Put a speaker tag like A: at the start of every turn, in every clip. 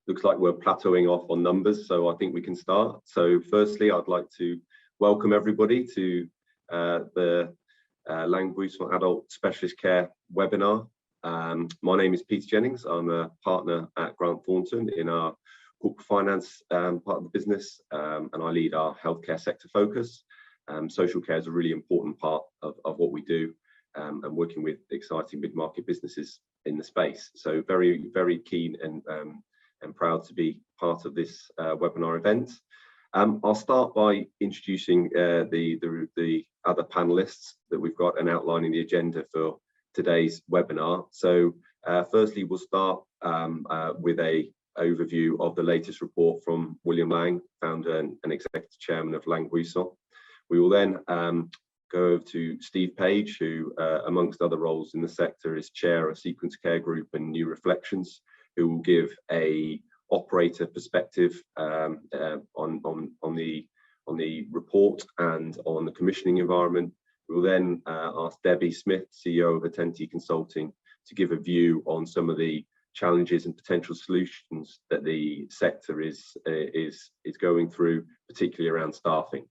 A: looks like we're plateauing off on numbers, so I think we can start. So firstly, I'd like to welcome everybody to the LaingBuisson's Adult Specialist Care webinar. My name is Peter Jennings. I'm a partner at Grant Thornton in our corporate finance part of the business, and I lead our healthcare sector focus. Social care is a really important part of what we do, and working with exciting mid-market businesses in the space. So very, very keen and proud to be part of this webinar event. I'll start by introducing the other panelists that we've got and outlining the agenda for today's webinar. So firstly, we'll start with a overview of the latest report from William Laing, founder and executive chairman of LaingBuisson's. We will then go over to Steve Page, who amongst other roles in the sector is chair of Sequence Care Group and New Reflections, who will give a operator perspective on the report and on the commissioning environment. We will then ask Debbie Smith, CEO of Attenti Consulting, to give a view on some of the challenges and potential solutions that the sector is going through, particularly around staffing.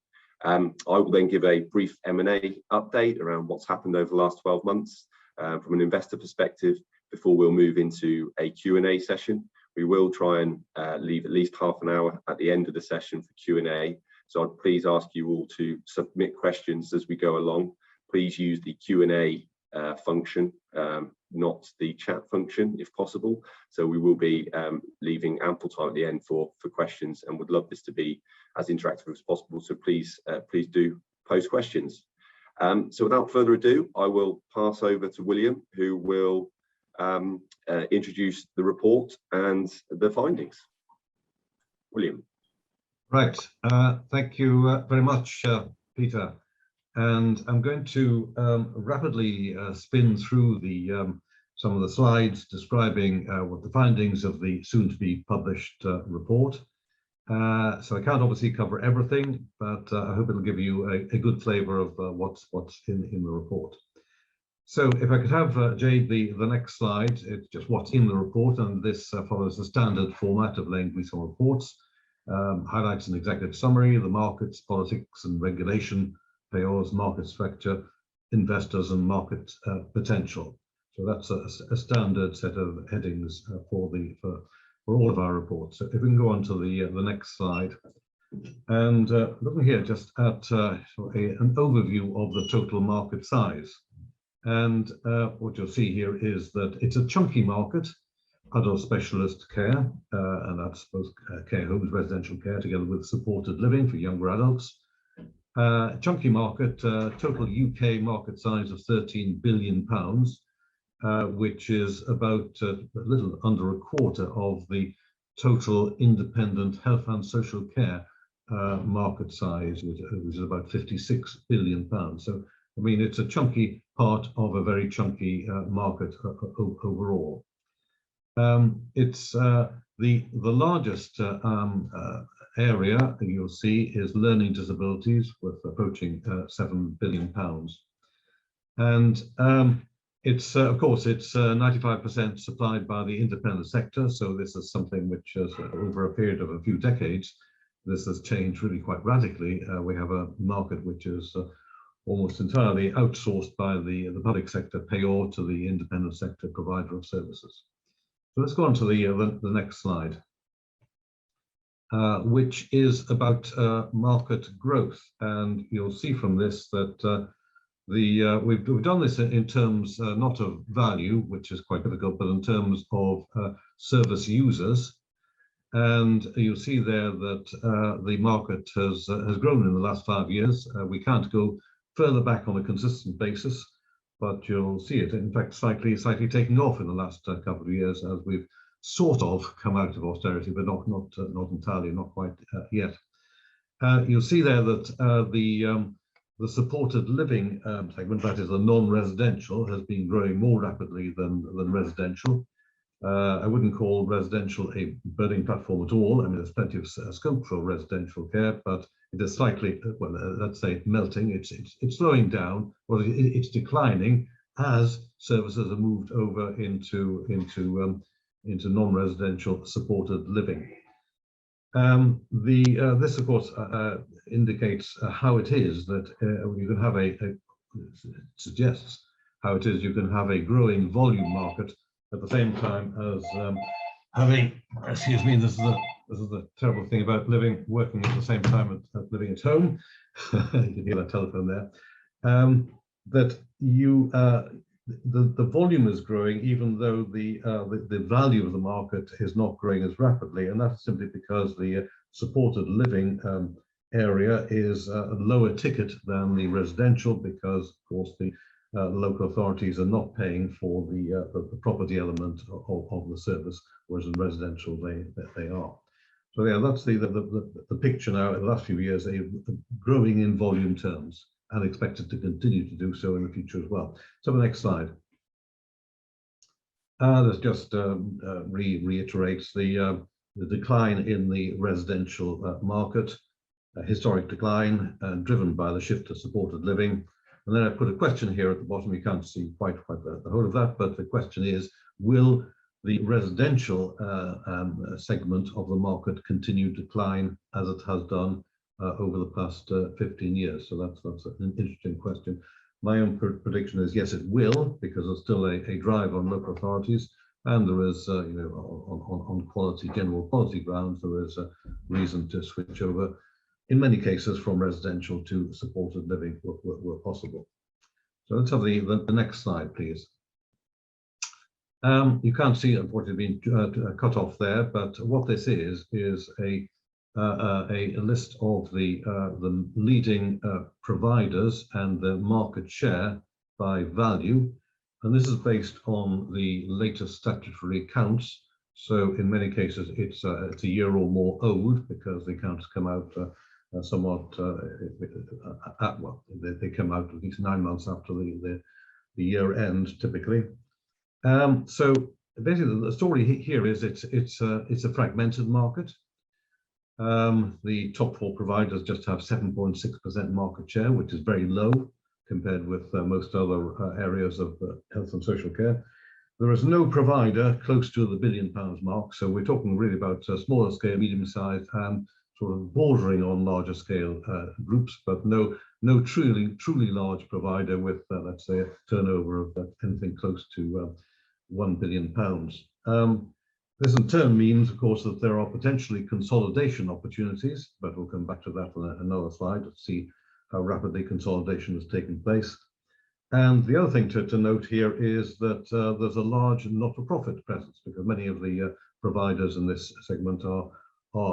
A: I will then give a brief M&A update around what's happened over the last 12 months from an investor perspective, before we'll move into a Q&A session. We will try and leave at least half an hour at the end of the session for Q&A. So I'd please ask you all to submit questions as we go along. Please use the Q&A function, not the chat function, if possible. So we will be leaving ample time at the end for questions, and would love this to be as interactive as possible. So please do post questions. So without further ado, I will pass over to William, who will introduce the report and the findings. William.
B: Right, thank you very much, Peter. And I'm going to rapidly spin through some of the slides describing what the findings of the soon-to-be published report. So I can't obviously cover everything, but I hope it'll give you a good flavour of what's in the report. So if I could have, Jade, the next slide. It's just what's in the report, and this follows the standard format of LaingBuisson's reports. Highlights an executive summary, the markets, politics and regulation, payors, market structure, investors and market potential. So that's a standard set of headings for all of our reports. So if we can go on to the next slide. And looking here just at an overview of the total market size. And what you'll see here is that it's a chunky market, adult specialist care, and that's both care homes, residential care, together with supported living for younger adults. Chunky market, total UK market size of £13 billion, which is about a little under a quarter of the total independent health and social care market size, which is about £56 billion. So, I mean, it's a chunky part of a very chunky market overall. It's the largest area you'll see is learning disabilities, with approaching £7 billion. And it's of course it's 95% supplied by the independent sector. So this is something which has, over a period of a few decades, this has changed really quite radically. We have a market which is almost entirely outsourced by the public sector payor to the independent sector provider of services. So let's go on to the next slide, which is about market growth. And you'll see from this that we've done this in terms not of value, which is quite difficult, but in terms of service users. And you'll see there that the market has grown in the last 5 years. We can't go further back on a consistent basis, but you'll see it, in fact, slightly taking off in the last couple of years, as we've sort of come out of austerity, but not entirely, not quite yet. You'll see there that the supported living segment, that is the non-residential, has been growing more rapidly than residential. I wouldn't call residential a burning platform at all. I mean, there's plenty of scope for residential care, but it is slightly, well, let's say melting. It's slowing down, or it's declining as services are moved over into into non-residential supported living. This, of course, indicates how it is that you can have it suggests how it is you can have a growing volume market at the same time as having, excuse me, this is the terrible thing about working at the same time as living at home. You can hear that telephone there. That you the volume is growing, even though the value of the market is not growing as rapidly, and that's simply because the supported living area is a lower ticket than the residential, because of course the local authorities are not paying for the property element of the service, whereas in residential they are. So yeah, that's the picture now in the last few years, growing in volume terms, and expected to continue to do so in the future as well. So the next slide. This just reiterates the decline in the residential market, historic decline, driven by the shift to supported living. And then I put a question here at the bottom. You can't see quite the whole of that, but the question is, will the residential segment of the market continue to decline as it has done over the past 15 years? So that's an interesting question. My own prediction is yes, it will, because there's still a drive on local authorities, and there is, on quality, general quality grounds, there is a reason to switch over, in many cases, from residential to supported living where possible. So let's have the next slide, please. You can't see it, unfortunately, being cut off there, but what this is a list of the leading providers and the market share by value, and this is based on the latest statutory accounts. So in many cases it's a year or more old, because the accounts come out somewhat well, they come out at least 9 months after the year end typically. So basically the story here is it's a fragmented market. The top 4 providers just have 7.6% market share, which is very low compared with most other areas of health and social care. There is no provider close to the £1 billion mark, so we're talking really about smaller scale, medium sized, and sort of bordering on larger scale groups, but no truly large provider with let's say a turnover of anything close to £1 billion. This in turn means, of course, that there are potentially consolidation opportunities, but we'll come back to that on another slide to see how rapidly consolidation has taken place. And the other thing to note here is that there's a large not-for-profit presence, because many of the providers in this segment are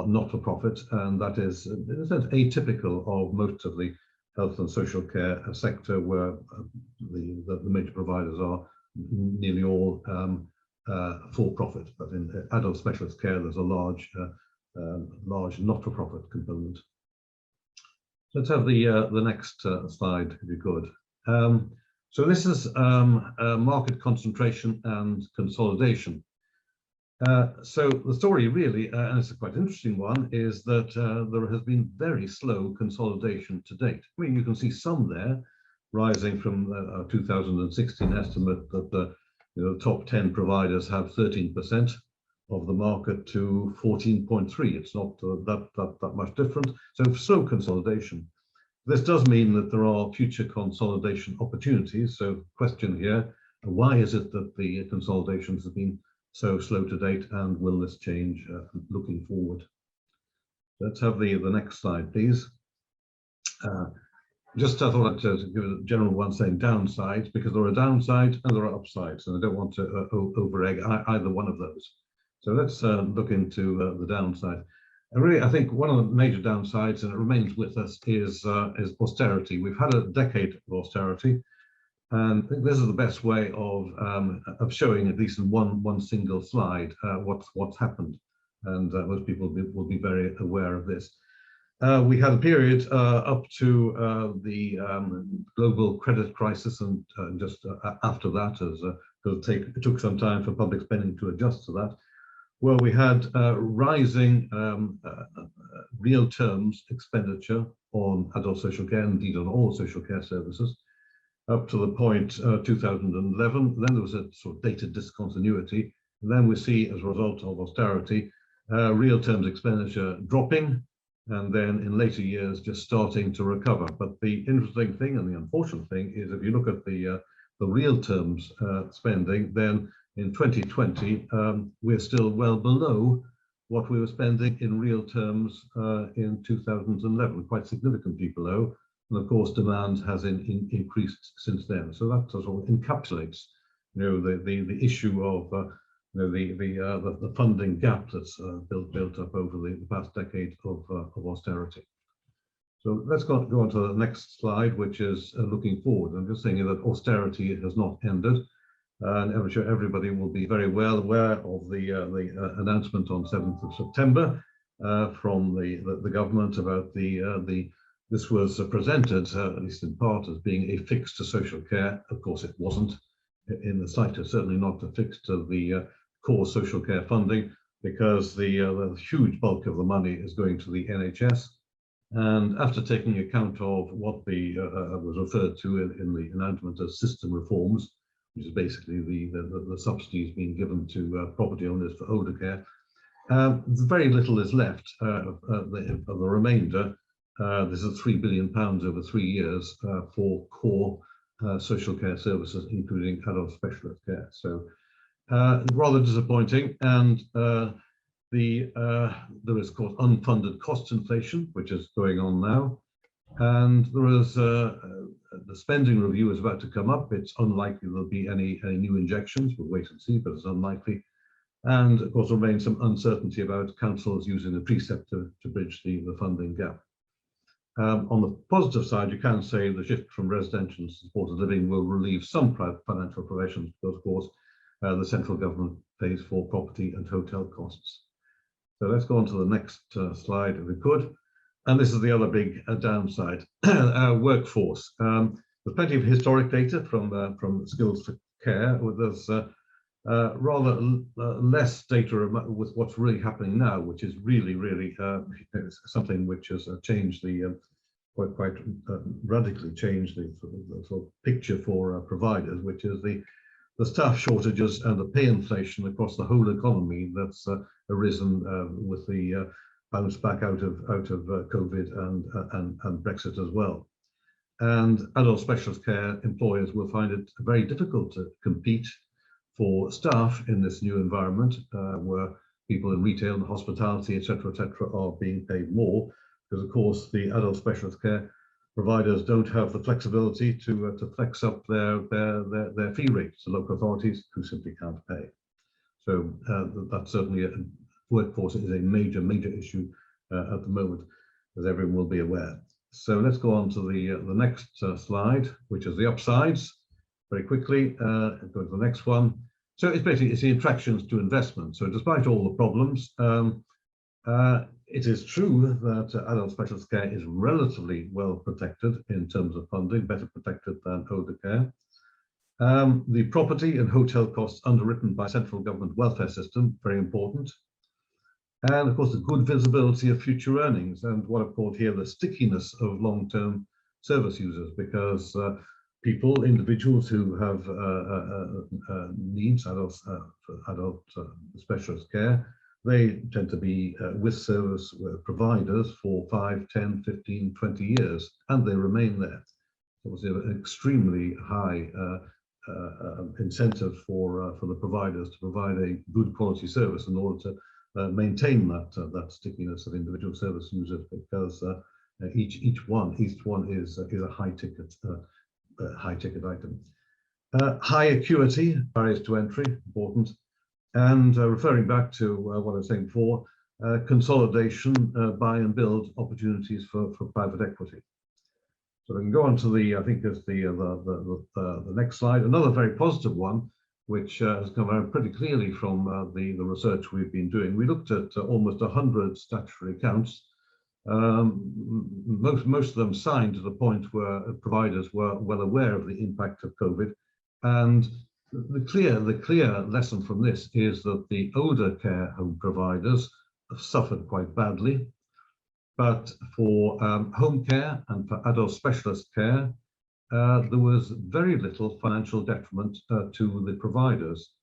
B: not-for-profit, and that is in a sense atypical of most of the health and social care sector, where the major providers are nearly all for-profit. But in adult specialist care, there's a large not-for-profit component. Let's have the next slide, if you could. So this is market concentration and consolidation. So the story really, and it's a quite interesting one, is that there has been very slow consolidation to date. I mean, you can see some there, rising from a 2016 estimate that the top 10 providers have 13% of the market to 14.3. It's not that much different. So slow consolidation. This does mean that there are future consolidation opportunities. So question here, why is it that the consolidations have been so slow to date, and will this change looking forward? Let's have the next slide, please. Just I thought I'd give a general one saying downsides, because there are downsides and there are upsides, and I don't want to over-egg either one of those. So let's look into the downside. And really, I think one of the major downsides, and it remains with us, is austerity. We've had a decade of austerity, and I think this is the best way of showing, at least in one single slide, what's happened. And most people will be very aware of this. We had a period up to the global credit crisis, and just after that, as it took some time for public spending to adjust to that, where we had rising real terms expenditure on adult social care, indeed on all social care services, up to the point 2011. Then there was a sort of data discontinuity, And then we see, as a result of austerity, real terms expenditure dropping, and then in later years just starting to recover. But the interesting thing and the unfortunate thing is, if you look at the real terms spending, then in 2020 we're still well below what we were spending in real terms in 2011, quite significantly below. And of course, demand has increased since then. So that sort of encapsulates, the issue of the funding gap that's built up over the past decade of austerity. So let's go on to the next slide, which is looking forward. I'm just saying that austerity has not ended. And I'm sure everybody will be very well aware of the announcement on 7th of September from the government about this was presented, at least in part, as being a fix to social care. Of course, it wasn't in the slightest, certainly not a fix to the core social care funding, because the huge bulk of the money is going to the NHS. And after taking account of what was referred to in the announcement as system reforms, which is basically the subsidies being given to property owners for older care, very little is left of the remainder. This is £3 billion over 3 years for core social care services, including adult specialist care. So rather disappointing. And there is, of course, unfunded cost inflation, which is going on now. And there is the spending review is about to come up. It's unlikely there'll be any new injections. We'll wait and see, but it's unlikely. And of course, there remains some uncertainty about councils using the precept to bridge the funding gap. On the positive side, you can say the shift from residential to supported living will relieve some financial pressures, because of course the central government pays for property and hotel costs. So let's go on to the next slide, if we could. And this is the other big downside, workforce. There's plenty of historic data from Skills for Care. There's rather less data with what's really happening now, which is really something which has changed quite radically changed the sort of picture for providers, which is the staff shortages and the pay inflation across the whole economy that's arisen with the bounce back out of COVID and Brexit as well. And adult specialist care employers will find it very difficult to compete for staff in this new environment where people in retail and hospitality, etc., are being paid more, because of course the adult specialist care providers don't have the flexibility to flex up their fee rates to local authorities who simply can't pay. So that's certainly workforce is a major issue at the moment, as everyone will be aware. So let's go on to the next slide, which is the upsides. Very quickly, go to the next one. So it's the attractions to investment. So despite all the problems, it is true that adult specialist care is relatively well protected in terms of funding, better protected than older care. The property and hotel costs underwritten by central government welfare system, very important. And of course, the good visibility of future earnings, and what I've called here the stickiness of long-term service users, because individuals who have needs, adult specialist care, they tend to be with service providers for 5, 10, 15, 20 years, and they remain there. So it's an extremely high incentive for the providers to provide a good quality service in order to maintain that stickiness of individual service users, because each one is a high ticket item. High acuity, barriers to entry, important. And referring back to what I was saying before, consolidation, buy and build opportunities for private equity. So we can go on to I think is the next slide. Another very positive one, which has come out pretty clearly from the research we've been doing. We looked at almost 100 statutory accounts. Most of them signed to the point where providers were well aware of the impact of COVID. And the clear lesson from this is that the older care home providers have suffered quite badly. But for home care and for adult specialist care, there was very little financial detriment to the providers.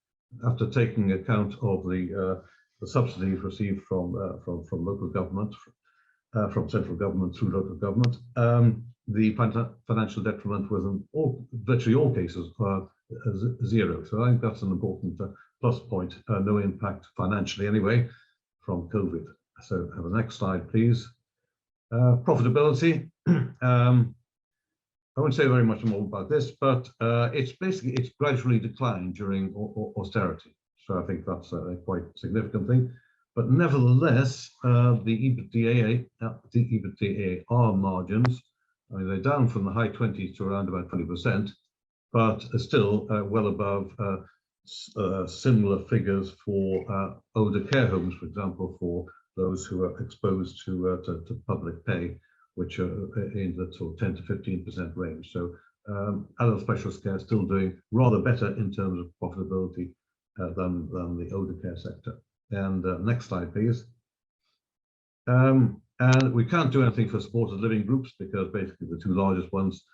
B: after taking account of the subsidies received from local government, from central government through local government, the financial detriment was in virtually all cases zero. So I think that's an important plus point. No impact financially anyway from COVID. So have the next slide, please. Profitability. I won't say very much more about this, but it's gradually declined during austerity. So I think that's a quite significant thing. But nevertheless, the EBITDA margins, I mean, they're down from the high 20s to around about 20%, but are still well above similar figures for older care homes, for example, for those who are exposed to public pay, which are in the sort of 10 to 15% range. So adult specialist care is still doing rather better in terms of profitability than the older care sector. And next slide, please. And we can't do anything for supported living groups because basically the two largest ones,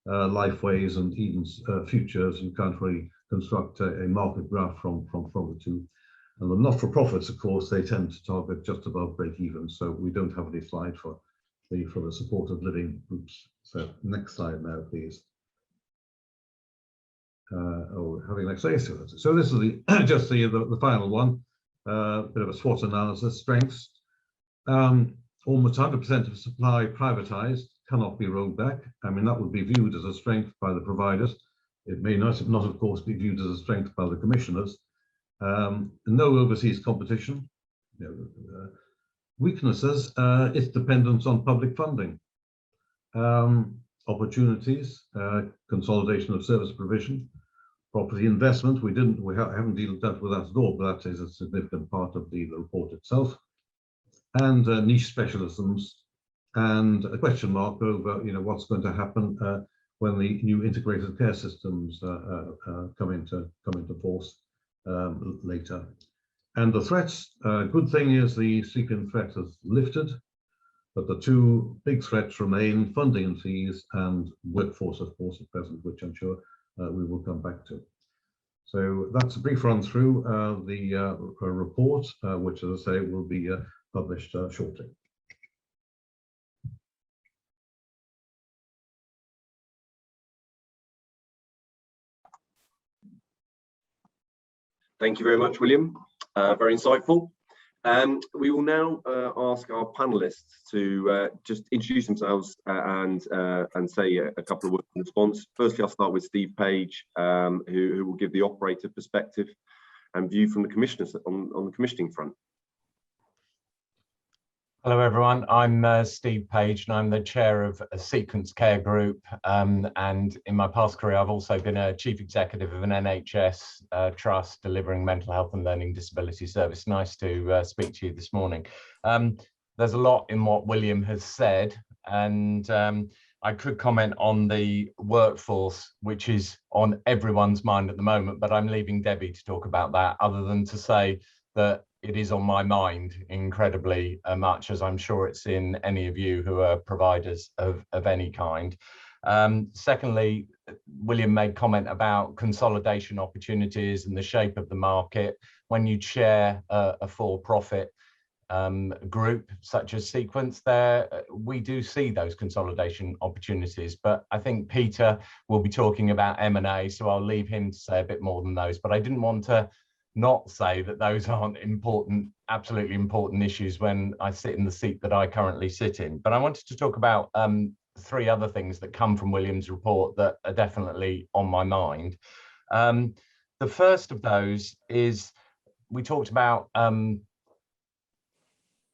B: Lifeways and Eden Futures, you can't really construct a market graph from the two. And the not-for-profits, of course, they tend to target just above break even. So we don't have any slide for the supported living groups. So next slide now, please. Having next slide. So this is just the final one. Bit of a SWOT analysis. Strengths. Almost 100% of supply privatized, cannot be rolled back. I mean, that would be viewed as a strength by the providers. It may not, of course, be viewed as a strength by the commissioners. No overseas competition. Weaknesses, its dependence on public funding. Opportunities, consolidation of service provision. Property investment, we haven't dealt with that at all, but that is a significant part of the report itself. And niche specialisms, and a question mark over what's going to happen when the new integrated care systems come into force later. And the threats, good thing is the CPIN threat has lifted, but the two big threats remain: funding and fees, and workforce, of course, at present, which I'm sure we will come back to. So that's a brief run through the report, which, as I say, will be published shortly.
A: Thank you very much, William. Very insightful. We will now ask our panelists to just introduce themselves and say a couple of words in response. Firstly, I'll start with Steve Page, who will give the operator perspective and view from the commissioners on the commissioning front.
C: Hello, everyone. I'm Steve Page, and I'm the chair of a Sequence Care Group. And in my past career, I've also been a chief executive of an NHS trust delivering mental health and learning disability service. Nice to speak to you this morning. There's a lot in what William has said, and I could comment on the workforce, which is on everyone's mind at the moment, but I'm leaving Debbie to talk about that, other than to say that it is on my mind incredibly much, as I'm sure it's in any of you who are providers of any kind. Secondly, William made comment about consolidation opportunities and the shape of the market. When you share a for-profit group such as Sequence, we do see those consolidation opportunities, but I think Peter will be talking about M&A, so I'll leave him to say a bit more than those. But I didn't want to not say that those aren't important, absolutely important issues when I sit in the seat that I currently sit in. But I wanted to talk about three other things that come from William's report that are definitely on my mind. The first of those is, we talked about,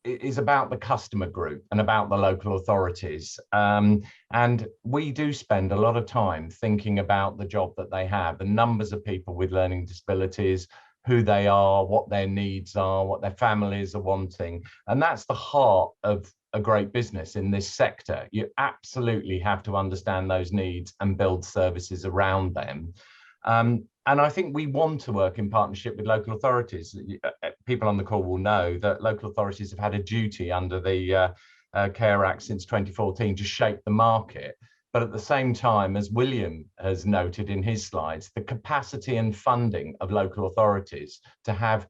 C: is about the customer group and about the local authorities. And we do spend a lot of time thinking about the job that they have, the numbers of people with learning disabilities, who they are, what their needs are, what their families are wanting. And that's the heart of a great business in this sector. You absolutely have to understand those needs and build services around them. And I think we want to work in partnership with local authorities. People on the call will know that local authorities have had a duty under the Care Act since 2014 to shape the market. But at the same time, as William has noted in his slides, the capacity and funding of local authorities to have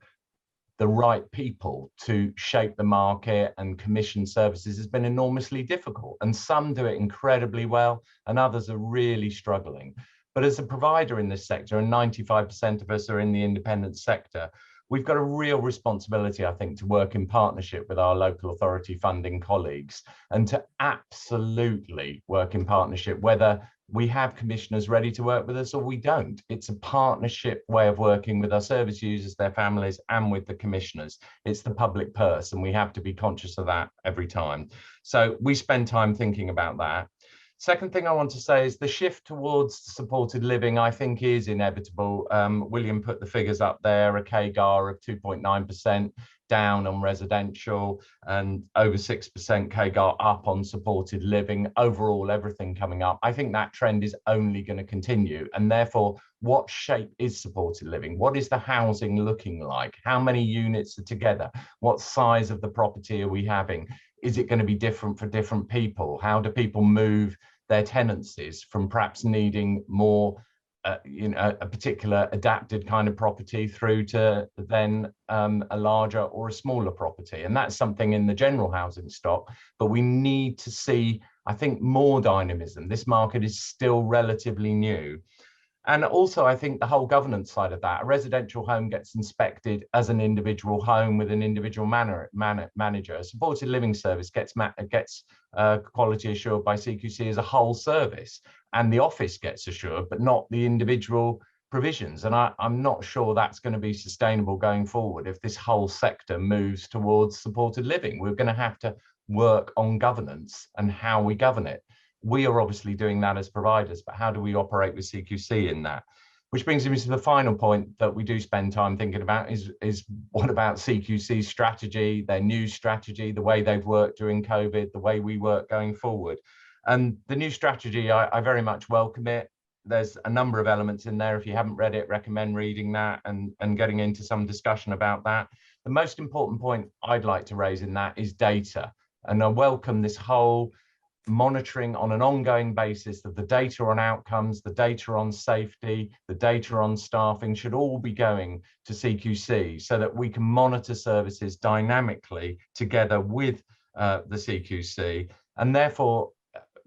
C: the right people to shape the market and commission services has been enormously difficult. And some do it incredibly well, and others are really struggling. But as a provider in this sector, and 95% of us are in the independent sector, we've got a real responsibility, I think, to work in partnership with our local authority funding colleagues and to absolutely work in partnership, whether we have commissioners ready to work with us or we don't. It's a partnership way of working with our service users, their families, and with the commissioners. It's the public purse, and we have to be conscious of that every time. So we spend time thinking about that. Second thing I want to say is the shift towards supported living, I think, is inevitable. William put the figures up there, a CAGR of 2.9% down on residential and over 6% CAGR up on supported living. Overall, everything coming up. I think that trend is only going to continue. And therefore, what shape is supported living? What is the housing looking like? How many units are together? What size of the property are we having? Is it going to be different for different people? How do people move their tenancies from perhaps needing more, a particular adapted kind of property through to then a larger or a smaller property? And that's something in the general housing stock, but we need to see, I think, more dynamism. This market is still relatively new. And also, I think the whole governance side of that, a residential home gets inspected as an individual home with an individual manager. A supported living service gets quality assured by CQC as a whole service, and the office gets assured, but not the individual provisions. And I'm not sure that's going to be sustainable going forward if this whole sector moves towards supported living. We're going to have to work on governance and how we govern it. We are obviously doing that as providers, but how do we operate with CQC in that? Which brings me to the final point that we do spend time thinking about is what about CQC's strategy, their new strategy, the way they've worked during COVID, the way we work going forward. And the new strategy, I very much welcome it. There's a number of elements in there. If you haven't read it, recommend reading that and getting into some discussion about that. The most important point I'd like to raise in that is data. And I welcome this whole monitoring on an ongoing basis of the data on outcomes, the data on safety, the data on staffing should all be going to CQC so that we can monitor services dynamically together with the CQC. And therefore,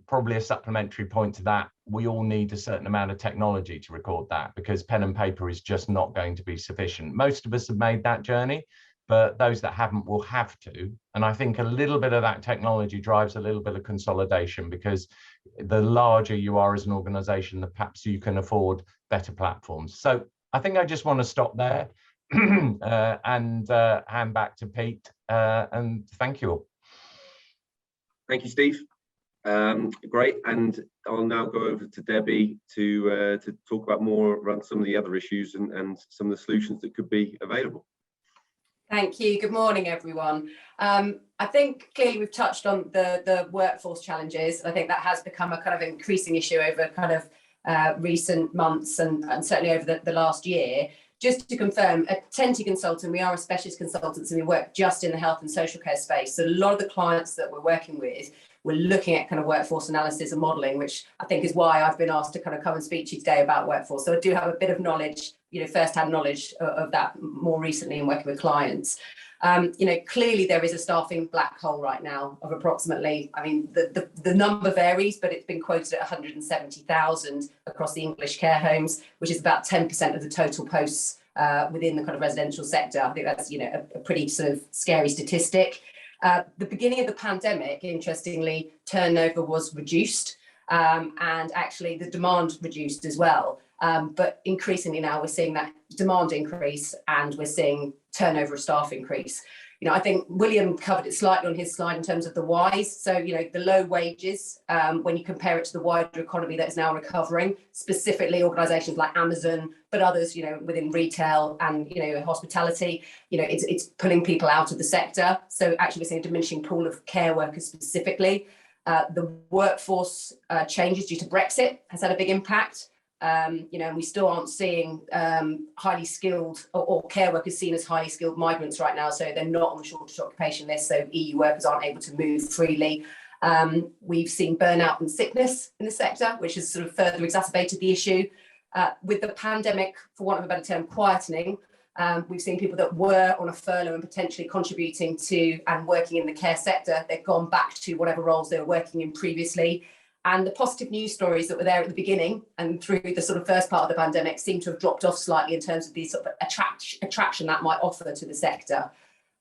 C: probably a supplementary point to that, we all need a certain amount of technology to record that, because pen and paper is just not going to be sufficient. Most of us have made that journey, but those that haven't will have to. And I think a little bit of that technology drives a little bit of consolidation, because the larger you are as an organization, the perhaps you can afford better platforms. So I think I just want to stop there and hand back to Pete, and thank you all.
A: Thank you, Steve. Great, and I'll now go over to Debbie to talk about more around some of the other issues and some of the solutions that could be available.
D: Thank you. Good morning, everyone. I think clearly we've touched on the workforce challenges. I think that has become a kind of increasing issue over kind of recent months and certainly over the last year. Just to confirm, at Tenty Consultant, we are a specialist consultant, and we work just in the health and social care space. So a lot of the clients that we're working with, we're looking at kind of workforce analysis and modelling, which I think is why I've been asked to kind of come and speak to you today about workforce. So I do have a bit of knowledge, first-hand knowledge of that more recently in working with clients. Clearly there is a staffing black hole right now of approximately, I mean, the number varies, but it's been quoted at 170,000 across the English care homes, which is about 10% of the total posts within the kind of residential sector. I think that's, a pretty sort of scary statistic. The beginning of the pandemic, interestingly, turnover was reduced, and actually the demand reduced as well. But increasingly now we're seeing that demand increase and we're seeing turnover of staff increase. I think William covered it slightly on his slide in terms of the whys. So, the low wages, when you compare it to the wider economy that is now recovering, specifically organisations like Amazon, but others, within retail and, hospitality, it's pulling people out of the sector. So actually we're seeing a diminishing pool of care workers specifically. The workforce changes due to Brexit has had a big impact. And we still aren't seeing highly skilled or care workers seen as highly skilled migrants right now. So they're not on the shortage occupation list. So EU workers aren't able to move freely. We've seen burnout and sickness in the sector, which has sort of further exacerbated the issue. With the pandemic, for want of a better term, quietening, we've seen people that were on a furlough and potentially contributing to and working in the care sector, they've gone back to whatever roles they were working in previously. And the positive news stories that were there at the beginning and through the sort of first part of the pandemic seem to have dropped off slightly in terms of the sort of attraction that might offer to the sector.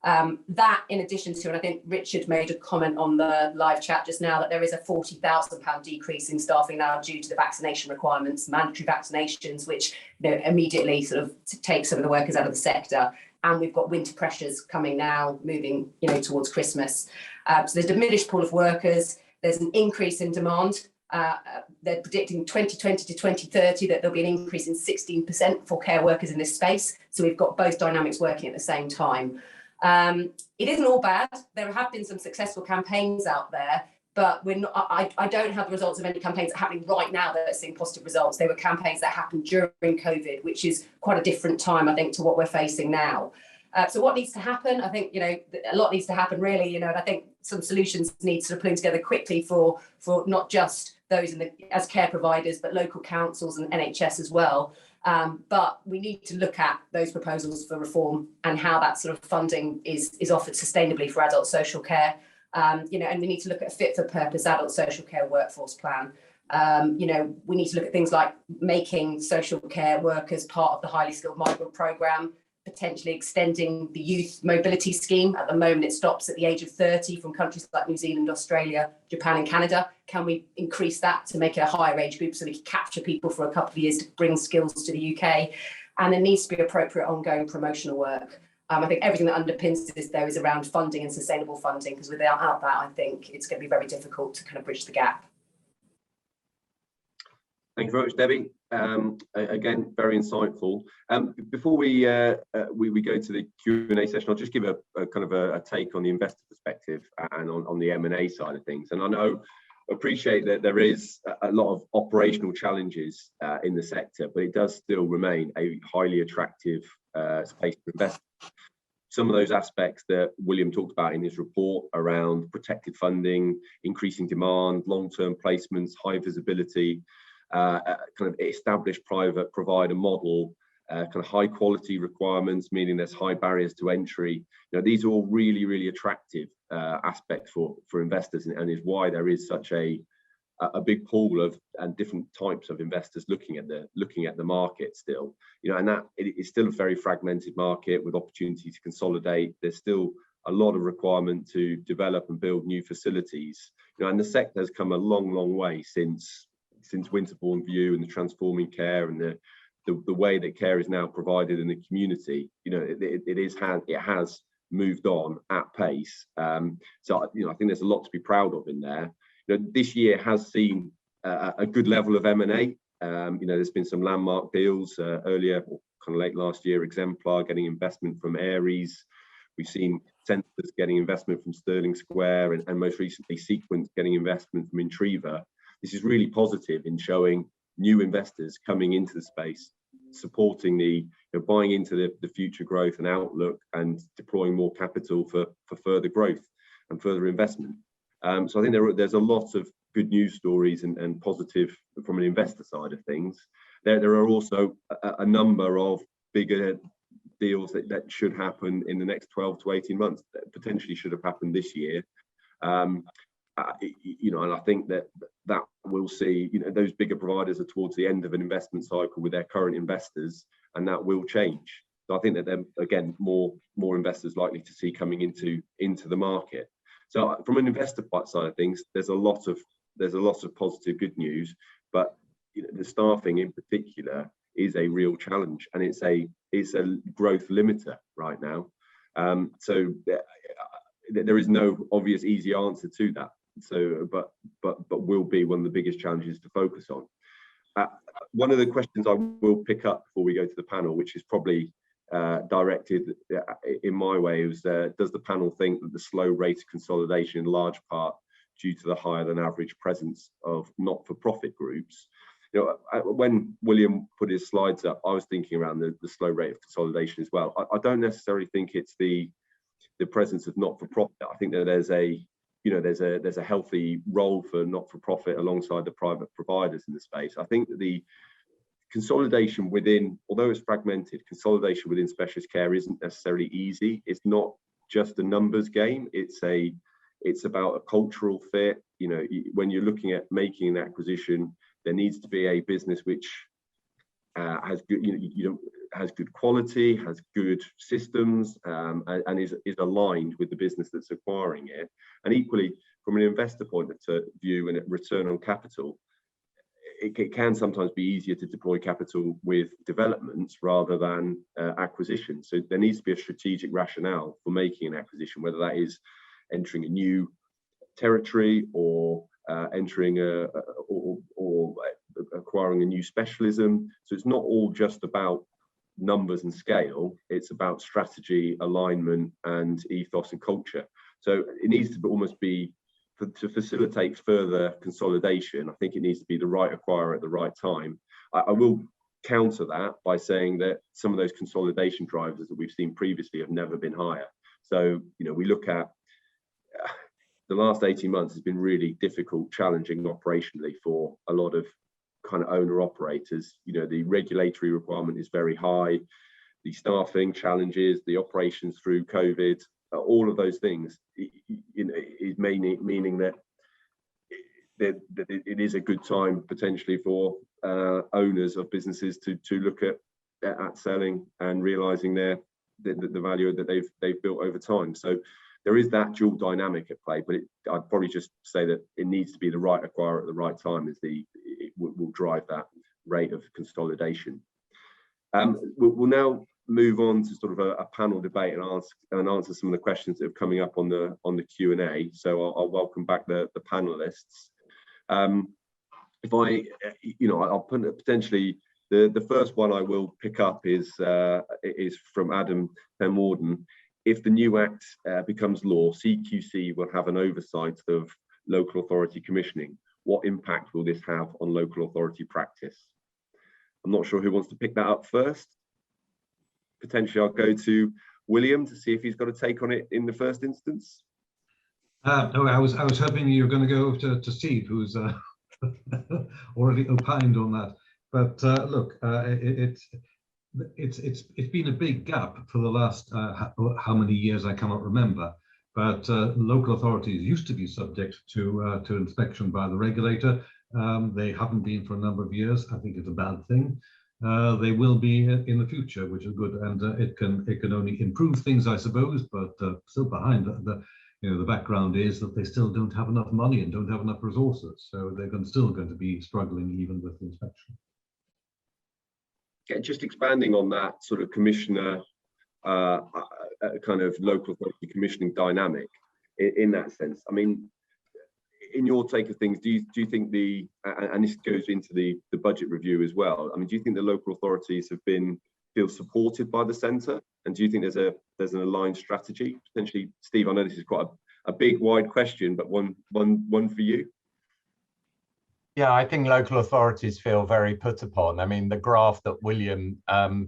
D: That in addition to, and I think Richard made a comment on the live chat just now, that there is a £40,000 decrease in staffing now due to the vaccination requirements, mandatory vaccinations, which immediately sort of takes some of the workers out of the sector. And we've got winter pressures coming now, moving towards Christmas. So there's a diminished pool of workers. There's an increase in demand. They're predicting 2020 to 2030 that there'll be an increase in 16% for care workers in this space. So we've got both dynamics working at the same time. It isn't all bad. There have been some successful campaigns out there, but we're not, I don't have the results of any campaigns that are happening right now that are seeing positive results. They were campaigns that happened during COVID, which is quite a different time, I think, to what we're facing now. So what needs to happen? I think, a lot needs to happen really, and I think some solutions need sort of putting together quickly for not just those as care providers, but local councils and NHS as well. But we need to look at those proposals for reform and how that sort of funding is offered sustainably for adult social care. And we need to look at a fit for purpose adult social care workforce plan. We need to look at things like making social care workers part of the highly skilled migrant programme, potentially extending the youth mobility scheme. At the moment, it stops at the age of 30 from countries like New Zealand, Australia, Japan and Canada. Can we increase that to make it a higher age group so we can capture people for a couple of years to bring skills to the UK? And there needs to be appropriate ongoing promotional work. I think everything that underpins this, though, is around funding and sustainable funding, because without that, I think it's going to be very difficult to kind of bridge the gap.
A: Thank you very much, Debbie. Again, very insightful. Before we go to the Q&A session, I'll just give a kind of a take on the investor perspective and on the M&A side of things. And appreciate that there is a lot of operational challenges in the sector, but it does still remain a highly attractive space to invest. Some of those aspects that William talked about in his report around protected funding, increasing demand, long-term placements, high visibility, kind of established private provider model, kind of high quality requirements, meaning there's high barriers to entry. These are all really, really attractive aspects for investors, and is why there is such a big pool of and different types of investors looking at the market still. And that it is still a very fragmented market with opportunity to consolidate. There's still a lot of requirement to develop and build new facilities. And the sector has come a long, long way since Winterbourne View and the transforming care and the way that care is now provided in the community. It has moved on at pace. So I think there's a lot to be proud of in there. This year has seen a good level of M&A. There's been some landmark deals earlier, or kind of late last year. Exemplar getting investment from Ares. We've seen Census getting investment from Sterling Square, and most recently Sequence getting investment from Intriva. This is really positive in showing new investors coming into the space, supporting buying into the future growth and outlook, and deploying more capital for further growth and further investment. So I think there's a lot of good news stories and positive from an investor side of things. There are also a number of bigger deals that should happen in the next 12 to 18 months, that potentially should have happened this year. And I think that we'll see, those bigger providers are towards the end of an investment cycle with their current investors, and that will change. So I think that there, again, more investors likely to see coming into the market. So from an investor side of things, there's a lot of positive good news, but the staffing in particular is a real challenge, and it's a growth limiter right now. So there is no obvious easy answer to that. So, but will be one of the biggest challenges to focus on. One of the questions I will pick up before we go to the panel, which is probably directed in my way, is does the panel think that the slow rate of consolidation in large part due to the higher than average presence of not-for-profit groups? When William put his slides up, I was thinking around the slow rate of consolidation as well. I don't necessarily think it's the presence of not-for-profit. I think that there's you know, there's a healthy role for not-for-profit alongside the private providers in the space. I think that the consolidation within, although it's fragmented, consolidation within specialist care isn't necessarily easy. It's not just a numbers game. It's about a cultural fit. You know, when you're looking at making an acquisition, there needs to be a business which has good, has good quality, has good systems, and is aligned with the business that's acquiring it. And equally, from an investor point of view and a return on capital, it can sometimes be easier to deploy capital with developments rather than acquisition. So there needs to be a strategic rationale for making an acquisition, whether that is entering a new territory or entering or acquiring a new specialism. So it's not all just about numbers and scale. It's about strategy, alignment, and ethos and culture. So it needs to almost be, to facilitate further consolidation, I think it needs to be the right acquirer at the right time. I will counter that by saying that some of those consolidation drivers that we've seen previously have never been higher. So, you know, we look at the last 18 months has been really difficult, challenging operationally for a lot of kind of owner operators. You know, the regulatory requirement is very high, the staffing challenges, the operations through COVID, all of those things, you know, is meaning that it is a good time potentially for owners of businesses to look at selling and realizing the value that they've built over time. So there is that dual dynamic at play, but I'd probably just say that it needs to be the right acquirer at the right time it will drive that rate of consolidation. We'll now move on to sort of a panel debate and answer some of the questions that are coming up on the Q&A. So I'll welcome back the panelists. If I, you know, I'll put potentially the first one I will pick up is from Adam Penwarden. If the new Act becomes law, CQC will have an oversight of local authority commissioning. What impact will this have on local authority practice? I'm not sure who wants to pick that up first. Potentially I'll go to William to see if he's got a take on it in the first instance.
B: No, I was hoping you were going to go to Steve, who's already opined on that. But look, it's been a big gap for the last how many years I cannot remember. But local authorities used to be subject to inspection by the regulator. They haven't been for a number of years. I think it's a bad thing. They will be in the future, which is good, and it can only improve things, I suppose. But still behind the background is that they still don't have enough money and don't have enough resources, so they're still going to be struggling even with the inspection.
A: Okay, just expanding on that sort of commissioner kind of local authority commissioning dynamic in that sense. I mean, in your take of things, do you think and this goes into the budget review as well, I mean, do you think the local authorities feel supported by the centre, and do you think there's an aligned strategy potentially? Steve, I know this is quite a big wide question, but one for you.
C: Yeah, I think local authorities feel very put upon. I mean, the graph that William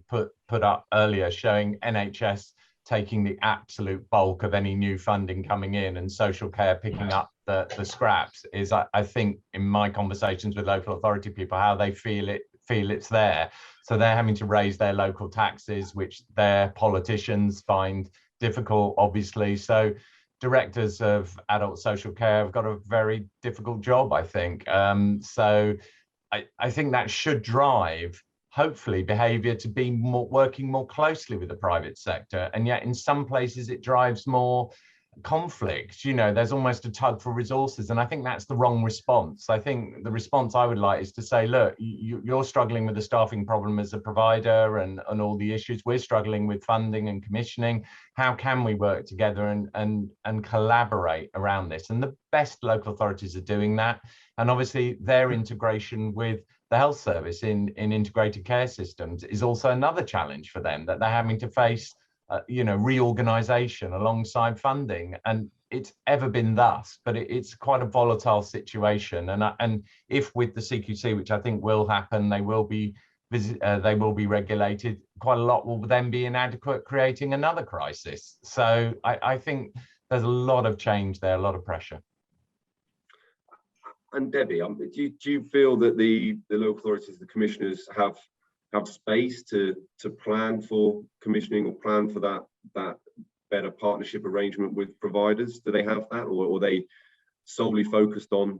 C: put up earlier showing NHS taking the absolute bulk of any new funding coming in and social care picking up the scraps is, I think, in my conversations with local authority people, how they feel it's there. So they're having to raise their local taxes, which their politicians find difficult, obviously. So directors of adult social care have got a very difficult job, I think. So I think that should drive, hopefully, behaviour to be working more closely with the private sector. And yet in some places it drives more conflict. You know, there's almost a tug for resources, and I think that's the wrong response. I think the response I would like is to say, look, you're struggling with the staffing problem as a provider and all the issues. We're struggling with funding and commissioning. How can we work together and collaborate around this? And the best local authorities are doing that. And obviously their integration with the health service in integrated care systems is also another challenge for them, that they're having to face reorganization alongside funding. And it's ever been thus, but it's quite a volatile situation. And if with the CQC, which I think will happen, they will be regulated, quite a lot will then be inadequate, creating another crisis. So I think there's a lot of change there, a lot of pressure.
A: And Debbie, do you feel that the local authorities, the commissioners, have space to plan for commissioning or plan for that better partnership arrangement with providers? Do they have that, or are they solely focused on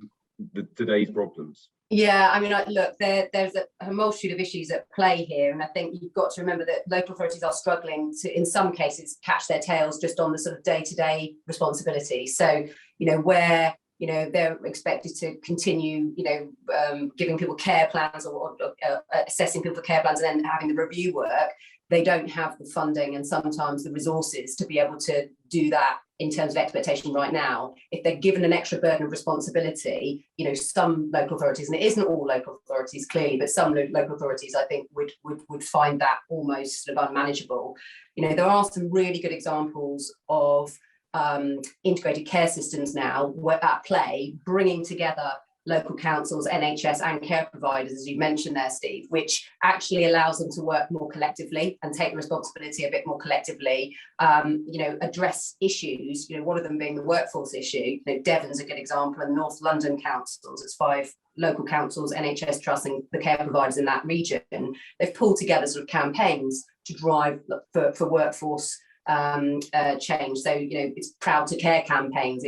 A: today's problems?
D: Yeah, I mean, look, there's a multitude of issues at play here, and I think you've got to remember that local authorities are struggling to, in some cases, catch their tails just on the sort of day-to-day responsibility. So, where they're expected to continue, giving people care plans or assessing people for care plans and then having the review work, they don't have the funding and sometimes the resources to be able to do that in terms of expectation right now. If they're given an extra burden of responsibility, some local authorities, and it isn't all local authorities clearly, but some local authorities I think would find that almost sort of unmanageable. There are some really good examples of integrated care systems now at play, bringing together local councils, NHS and care providers, as you mentioned there, Steve, which actually allows them to work more collectively and take responsibility a bit more collectively, address issues, one of them being the workforce issue. Devon's a good example, and North London councils, it's 5 local councils, NHS trusts and the care providers in that region. They've pulled together sort of campaigns to drive for workforce change. So it's Proud to Care campaigns.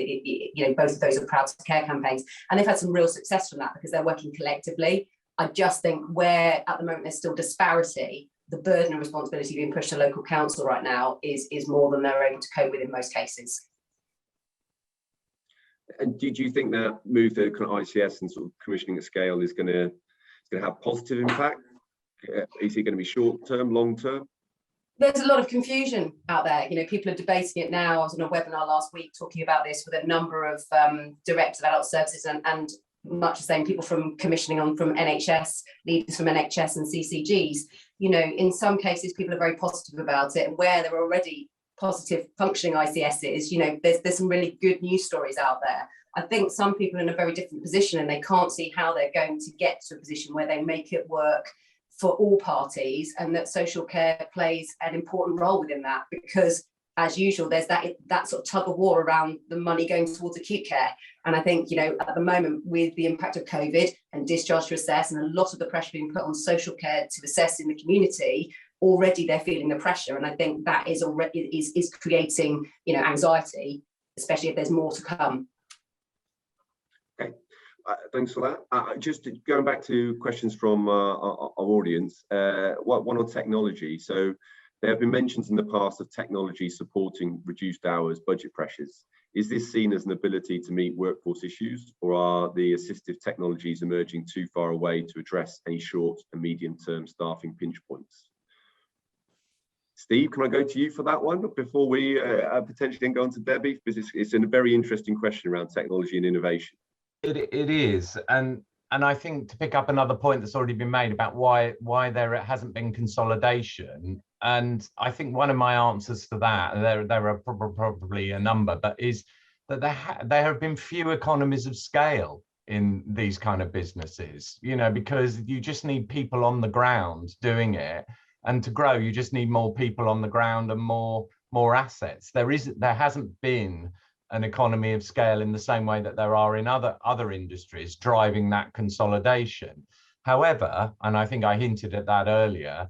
D: Both of those are Proud to Care campaigns, and they've had some real success from that because they're working collectively. I just think where at the moment there's still disparity, the burden of responsibility being pushed to local council right now is more than they're able to cope with in most cases.
A: And do you think that move to kind of ICS and sort of commissioning at scale is going to have positive impact? Is it going to be short term, long term?
D: There's a lot of confusion out there. People are debating it now. I was on a webinar last week talking about this with a number of directors of adult services and much the same people from commissioning from NHS, leaders from NHS and CCGs. In some cases, people are very positive about it, and where there are already positive functioning ICSs, there's some really good news stories out there. I think some people are in a very different position and they can't see how they're going to get to a position where they make it work for all parties, and that social care plays an important role within that, because as usual there's that sort of tug of war around the money going towards acute care. And I think at the moment, with the impact of COVID and discharge to assess and a lot of the pressure being put on social care to assess in the community, already they're feeling the pressure, and I think that is already creating anxiety, especially if there's more to come.
A: Okay. Thanks for that. Just going back to questions from our audience, one on technology. So there have been mentions in the past of technology supporting reduced hours, budget pressures. Is this seen as an ability to meet workforce issues, or are the assistive technologies emerging too far away to address any short and medium-term staffing pinch points? Steve, can I go to you for that one before we potentially then go on to Debbie? Because it's a very interesting question around technology and innovation.
C: It is, and I think to pick up another point that's already been made about why there hasn't been consolidation, and I think one of my answers to that, there are probably a number, but is that there have been few economies of scale in these kind of businesses, because you just need people on the ground doing it, and to grow you just need more people on the ground and more assets. There hasn't been an economy of scale in the same way that there are in other industries driving that consolidation. However, and I think I hinted at that earlier,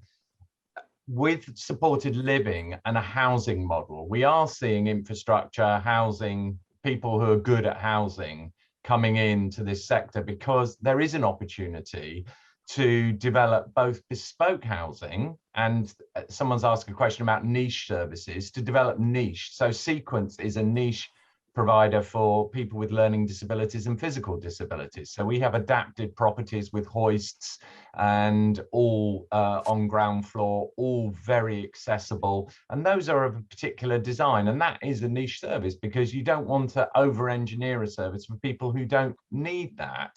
C: with supported living and a housing model, we are seeing infrastructure, housing, people who are good at housing coming into this sector, because there is an opportunity to develop both bespoke housing, and someone's asked a question about niche services, to develop niche. So Sequence is a niche provider for people with learning disabilities and physical disabilities. So we have adapted properties with hoists and all on ground floor, all very accessible. And those are of a particular design. And that is a niche service, because you don't want to over-engineer a service for people who don't need that.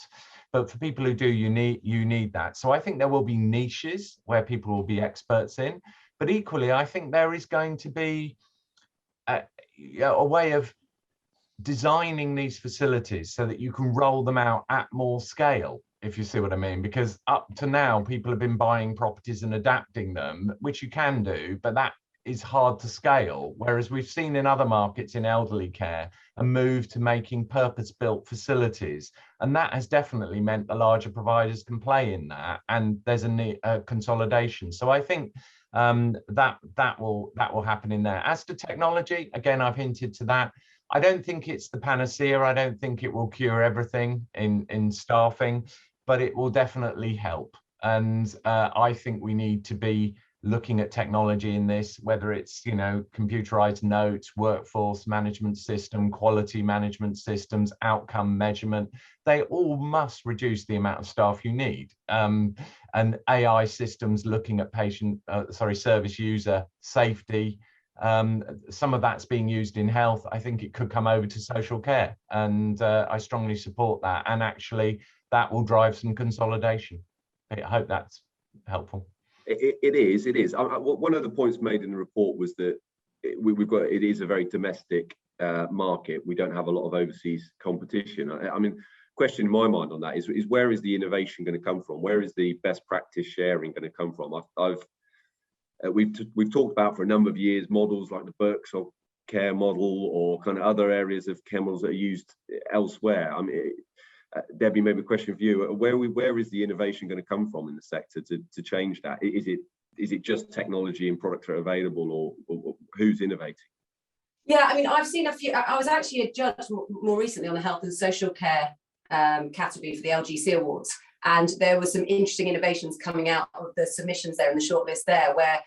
C: But for people who do, you need that. So I think there will be niches where people will be experts in. But equally, I think there is going to be a way of designing these facilities so that you can roll them out at more scale, if you see what I mean, because up to now people have been buying properties and adapting them, which you can do, but that is hard to scale, whereas we've seen in other markets in elderly care a move to making purpose-built facilities, and that has definitely meant the larger providers can play in that, and there's a consolidation. So I think that will happen in there. As to technology, again, I've hinted to that. I don't think it's the panacea. I don't think it will cure everything in staffing, but it will definitely help. And I think we need to be looking at technology in this, whether it's, you know, computerized notes, workforce management system, quality management systems, outcome measurement. They all must reduce the amount of staff you need. And AI systems looking at service user safety. Some of that's being used in health. I think it could come over to social care, and I strongly support that. And actually, that will drive some consolidation. I hope that's helpful.
A: It is. One of the points made in the report was that it is a very domestic market. We don't have a lot of overseas competition. I mean, question in my mind on that is where is the innovation going to come from? Where is the best practice sharing going to come from? We've talked about for a number of years models like the Berkshire care model, or kind of other areas of care models that are used elsewhere. I mean, Debbie, maybe a question for you. Where is the innovation going to come from in the sector to change that? Is it just technology and products that are available, or who's innovating?
D: Yeah, I mean, I've seen a few. I was actually a judge more recently on the health and social care category for the LGC Awards, and there were some interesting innovations coming out of the submissions there in the shortlist there, where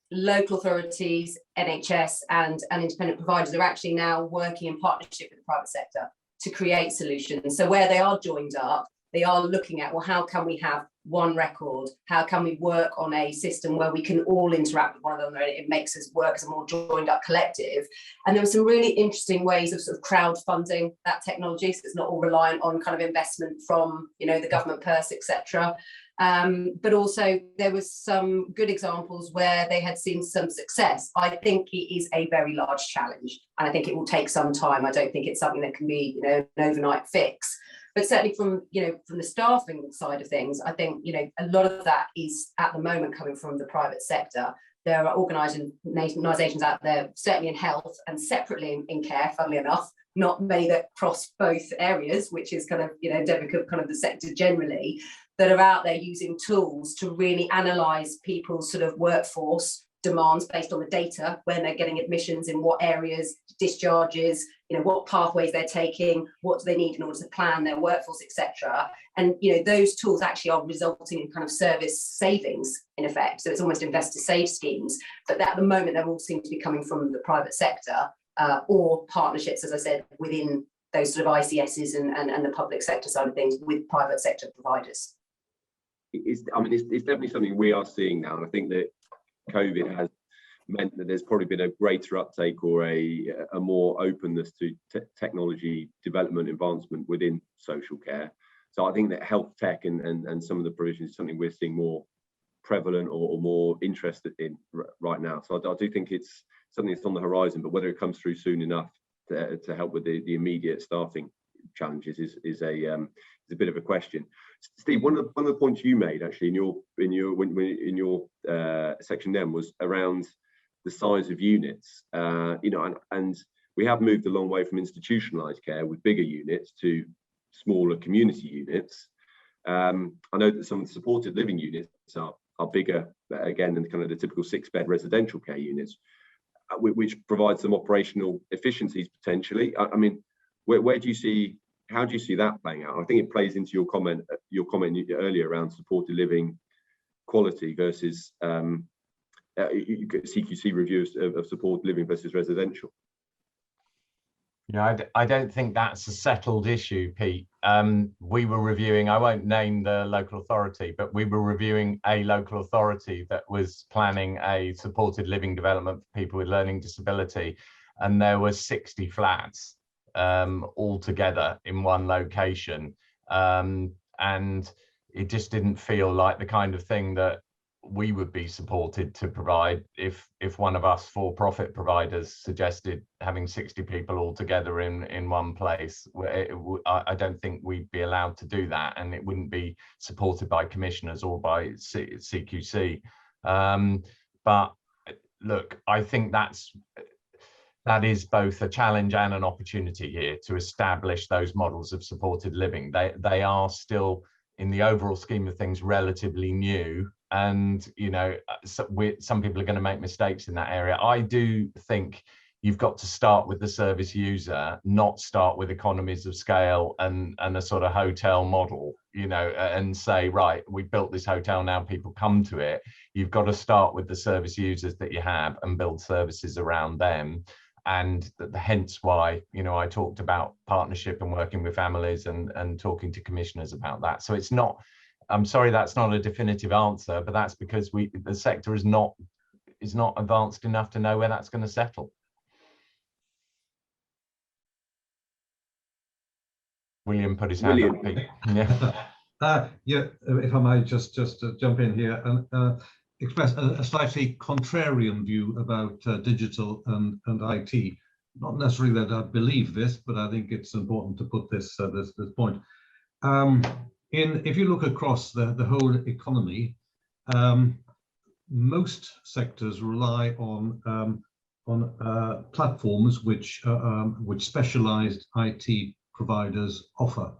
D: local authorities, NHS, and independent providers are actually now working in partnership with the private sector to create solutions. So where they are joined up, they are looking at, well, how can we have one record? How can we work on a system where we can all interact with one another, and it makes us work as a more joined up collective? And there were some really interesting ways of sort of crowdfunding that technology, so it's not all reliant on kind of investment from, you know, the government purse, etc. But also there was some good examples where they had seen some success. I think it is a very large challenge, and I think it will take some time. I don't think it's something that can be, you know, an overnight fix. But certainly from the staffing side of things, I think, you know, a lot of that is at the moment coming from the private sector. There are organisations out there, certainly in health and separately in care, funnily enough, not many that cross both areas, which is kind of, you know, endemic of kind of the sector generally, that are out there using tools to really analyse people's sort of workforce demands based on the data, when they're getting admissions, in what areas, discharges, you know, what pathways they're taking, what do they need in order to plan their workforce, etc. And, you know, those tools actually are resulting in kind of service savings in effect. So it's almost investor save schemes, but at the moment they all seem to be coming from the private sector, or partnerships, as I said, within those sort of ICSs and the public sector side of things with private sector providers.
A: It's definitely something we are seeing now, and I think that COVID has meant that there's probably been a greater uptake, or a more openness to technology development, advancement within social care. So I think that health tech and some of the provisions is something we're seeing more prevalent or more interested in right now. So I do think it's something that's on the horizon, but whether it comes through soon enough to help with the immediate staffing challenges is a bit of a question. Steve, one of the points you made actually in your section then was around the size of units, you know, and we have moved a long way from institutionalized care with bigger units to smaller community units. I know that some of the supported living units are bigger again than kind of the typical 6-bed residential care units, which provides some operational efficiencies potentially. I mean, where do you see? How do you see that playing out? I think it plays into your comment earlier around supported living quality versus CQC reviews of supported living versus residential.
C: Yeah, I don't think that's a settled issue, Pete. We were reviewing, I won't name the local authority, but we were reviewing a local authority that was planning a supported living development for people with learning disability, and there were 60 flats all together in one location, and it just didn't feel like the kind of thing that we would be supported to provide if one of us for-profit providers suggested having 60 people all together in one place. I don't think we'd be allowed to do that, and it wouldn't be supported by commissioners or by CQC. But look, I think that is both a challenge and an opportunity here to establish those models of supported living. They are still, in the overall scheme of things, relatively new, and you know, some people are going to make mistakes in that area. I do think you've got to start with the service user, not start with economies of scale and a sort of hotel model, you know, and say, right, we built this hotel, now people come to it. You've got to start with the service users that you have and build services around them. And hence why, you know, I talked about partnership and working with families and talking to commissioners about that. So it's not, I'm sorry, that's not a definitive answer, but that's because the sector is not advanced enough to know where that's going to settle. William put his hand up.
B: Yeah. Yeah, if I might just jump in here and express a slightly contrarian view about digital and IT. Not necessarily that I believe this, but I think it's important to put this point. If you look across the whole economy, most sectors rely on platforms which specialized IT providers offer.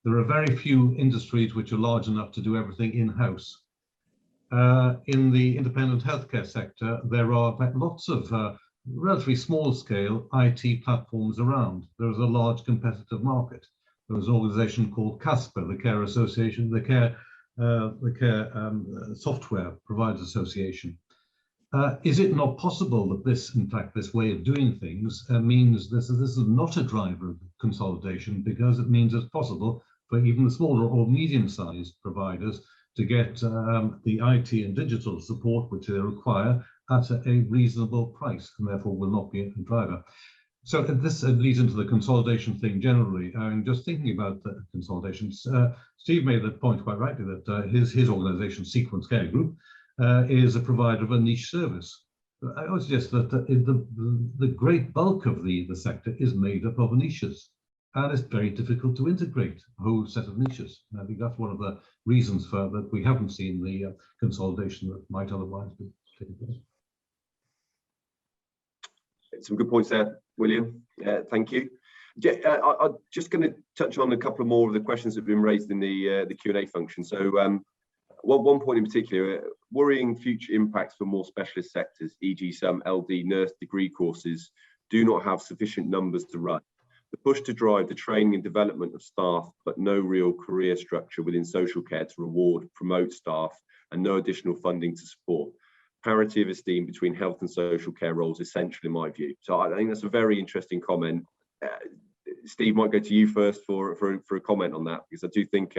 B: There are very few industries which are large enough to do everything in-house. In the independent healthcare sector, there are lots of relatively small-scale IT platforms around. There is a large competitive market. There is an organization called CASPER, the Care Association, the Care Software Providers Association. Is it not possible that this, in fact, this way of doing things means this is not a driver of consolidation, because it means it's possible for even the smaller or medium-sized providers to get the IT and digital support which they require at a reasonable price, and therefore will not be a driver. So this leads into the consolidation thing generally. I'm just thinking about the consolidations. Steve made the point quite rightly that his organization, Sequence Care Group, is a provider of a niche service. I would suggest that the great bulk of the sector is made up of niches, and it's very difficult to integrate a whole set of niches. And I think that's one of the reasons for that we haven't seen the consolidation that might otherwise be taking place.
A: Some good points there, William. Thank you. I'm just going to touch on a couple more of the questions that have been raised in the Q&A function. So one point in particular, worrying future impacts for more specialist sectors, e.g. some LD nurse degree courses do not have sufficient numbers to run. The push to drive the training and development of staff, but no real career structure within social care to reward, promote staff, and no additional funding to support. Parity of esteem between health and social care roles essential in my view. So I think that's a very interesting comment. Steve, might go to you first for a comment on that, because I do think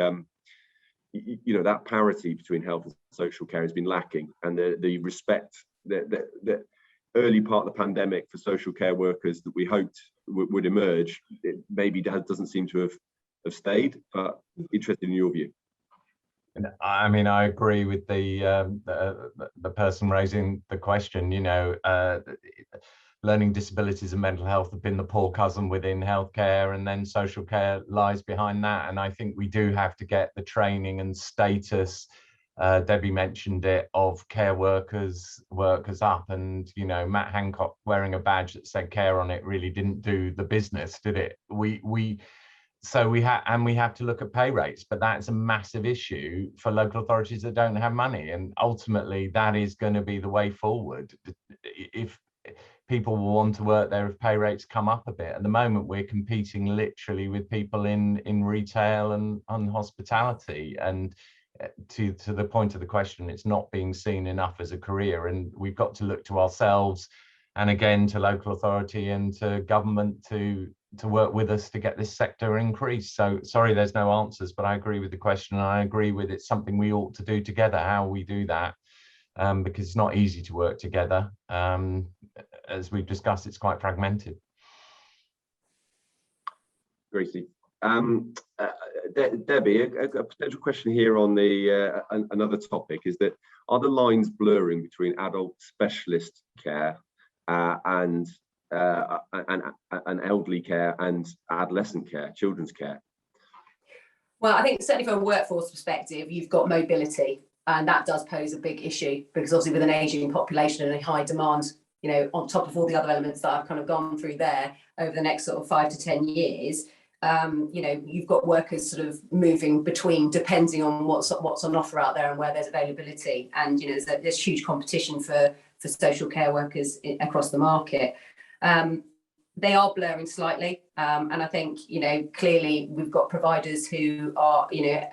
A: you know, that parity between health and social care has been lacking, and the respect that early part of the pandemic for social care workers that we hoped would emerge, it maybe doesn't seem to have stayed. But interested in your view.
C: I mean, I agree with the person raising the question. You know, learning disabilities and mental health have been the poor cousin within healthcare, and then social care lies behind that. And I think we do have to get the training and status, Debbie mentioned it, of care workers up. And you know, Matt Hancock wearing a badge that said care on it really didn't do the business, did it? So we have to look at pay rates, but that's a massive issue for local authorities that don't have money. And ultimately, that is going to be the way forward. If people will want to work there, if pay rates come up a bit. At the moment, we're competing literally with people in retail and hospitality. And to the point of the question, it's not being seen enough as a career, and we've got to look to ourselves and again to local authority and to government to work with us to get this sector increased. So sorry, there's no answers, but I agree with the question, and I agree with it's something we ought to do together, how we do that, because it's not easy to work together. As we've discussed, it's quite fragmented.
A: Gracie. Debbie, a potential question here on the another topic is that, are the lines blurring between adult specialist care and elderly care and adolescent care, children's care?
D: Well, I think certainly from a workforce perspective, you've got mobility. And that does pose a big issue, because obviously with an aging population and a high demand, you know, on top of all the other elements that I've kind of gone through there over the next sort of 5 to 10 years, you know, you've got workers sort of moving between, depending on what's on offer out there and where there's availability. And, you know, there's huge competition for social care workers across the market. They are blurring slightly. And I think, you know, clearly we've got providers who are, you know,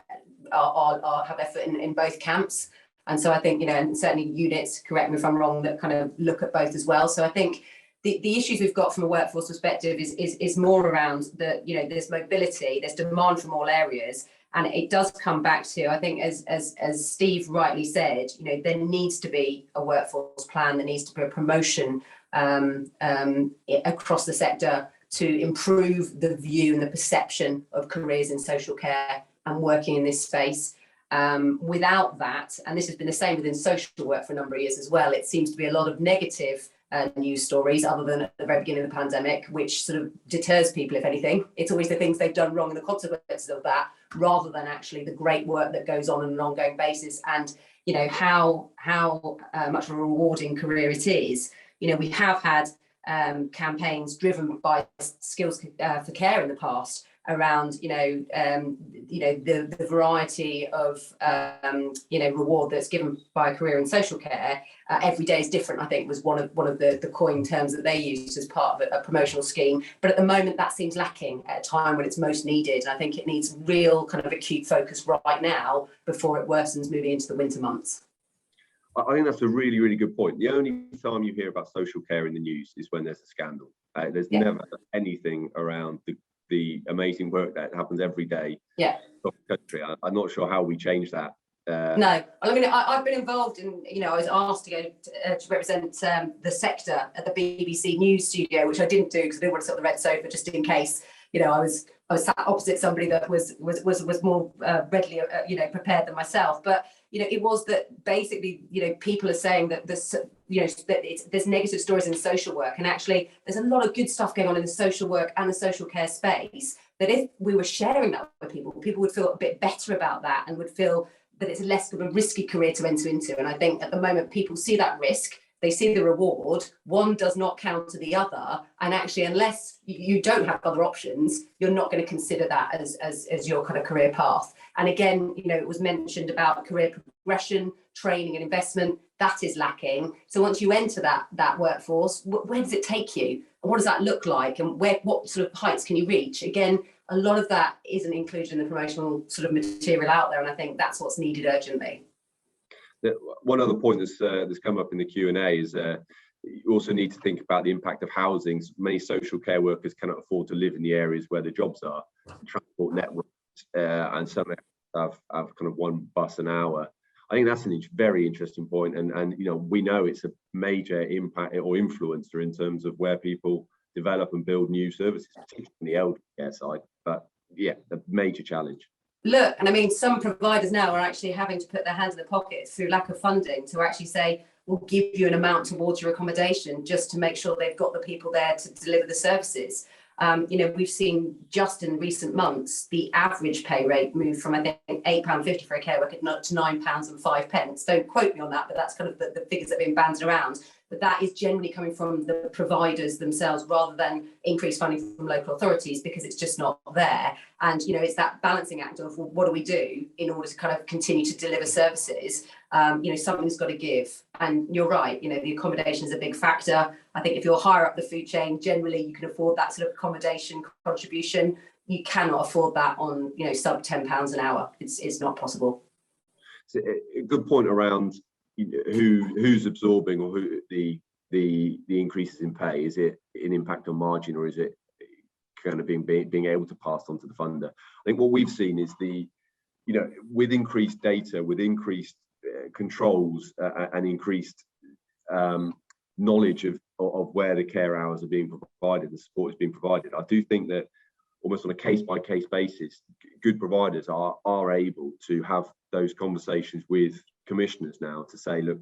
D: have their foot in both camps. And so I think, you know, and certainly units, correct me if I'm wrong, that kind of look at both as well. So I think the issues we've got from a workforce perspective is more around the, you know, there's mobility, there's demand from all areas. And it does come back to, I think, as Steve rightly said, you know, there needs to be a workforce plan, there needs to be a promotion across the sector to improve the view and the perception of careers in social care and working in this space. Without that, and this has been the same within social work for a number of years as well, it seems to be a lot of negative news stories, other than at the very beginning of the pandemic, which sort of deters people, if anything. It's always the things they've done wrong and the consequences of that, rather than actually the great work that goes on an ongoing basis, and, you know, how much of a rewarding career it is. You know, we have had campaigns driven by Skills for Care in the past around, you know, the variety of, you know, reward that's given by a career in social care. Every day is different, I think, was one of the coined terms that they used as part of a promotional scheme. But at the moment, that seems lacking at a time when it's most needed. And I think it needs real kind of acute focus right now before it worsens moving into the winter months.
A: I think that's a really, really good point. The only time you hear about social care in the news is when there's a scandal. There's never anything around the amazing work that happens every day across the country. I'm not sure how we change that.
D: No, I mean, I've been involved in, you know, I was asked to go to represent the sector at the BBC News studio, which I didn't do because I didn't want to sit on the red sofa, just in case, you know, I was sat opposite somebody that was more readily, you know, prepared than myself. But, you know, it was that basically, you know, people are saying that this, you know, that there's negative stories in social work, and actually there's a lot of good stuff going on in the social work and the social care space, that if we were sharing that with people would feel a bit better about that and would feel that it's less of a risky career to enter into. And I think at the moment people see that risk, they see the reward, one does not counter the other, and actually unless you don't have other options, you're not going to consider that as your kind of career path. And again, you know, it was mentioned about career progression, training and investment, that is lacking. So once you enter that workforce, where does it take you? And what does that look like? And what sort of heights can you reach? Again, a lot of that isn't included in the promotional sort of material out there, and I think that's what's needed urgently.
A: One other point that's come up in the Q&A is you also need to think about the impact of housing. Many social care workers cannot afford to live in the areas where the jobs are. Transport networks, and some have kind of one bus an hour. I think that's a very interesting point, and you know, we know it's a major impact or influencer in terms of where people develop and build new services, particularly in the elder care side. But yeah, a major challenge.
D: Look, and I mean, some providers now are actually having to put their hands in their pockets through lack of funding to actually say, we'll give you an amount towards your accommodation just to make sure they've got the people there to deliver the services. You know, we've seen just in recent months, the average pay rate move from, I think, £8.50 for a care worker to £9.05. Don't quote me on that, but that's kind of the figures that have been banded around. But that is generally coming from the providers themselves rather than increased funding from local authorities, because it's just not there. And, you know, it's that balancing act of, well, what do we do in order to kind of continue to deliver services? You know, something's got to give. And you're right, you know, the accommodation is a big factor. I think if you're higher up the food chain, generally you can afford that sort of accommodation contribution. You cannot afford that on, you know, sub £10 an hour. It's not possible.
A: It's a good point around who's absorbing, or who the increases in pay. Is it an impact on margin, or is it kind of being able to pass on to the funder? I think what we've seen is with increased data, with increased controls and increased knowledge of where the care hours are being provided, the support is being provided. I do think that almost on a case-by-case basis, good providers are able to have those conversations with commissioners now to say, look,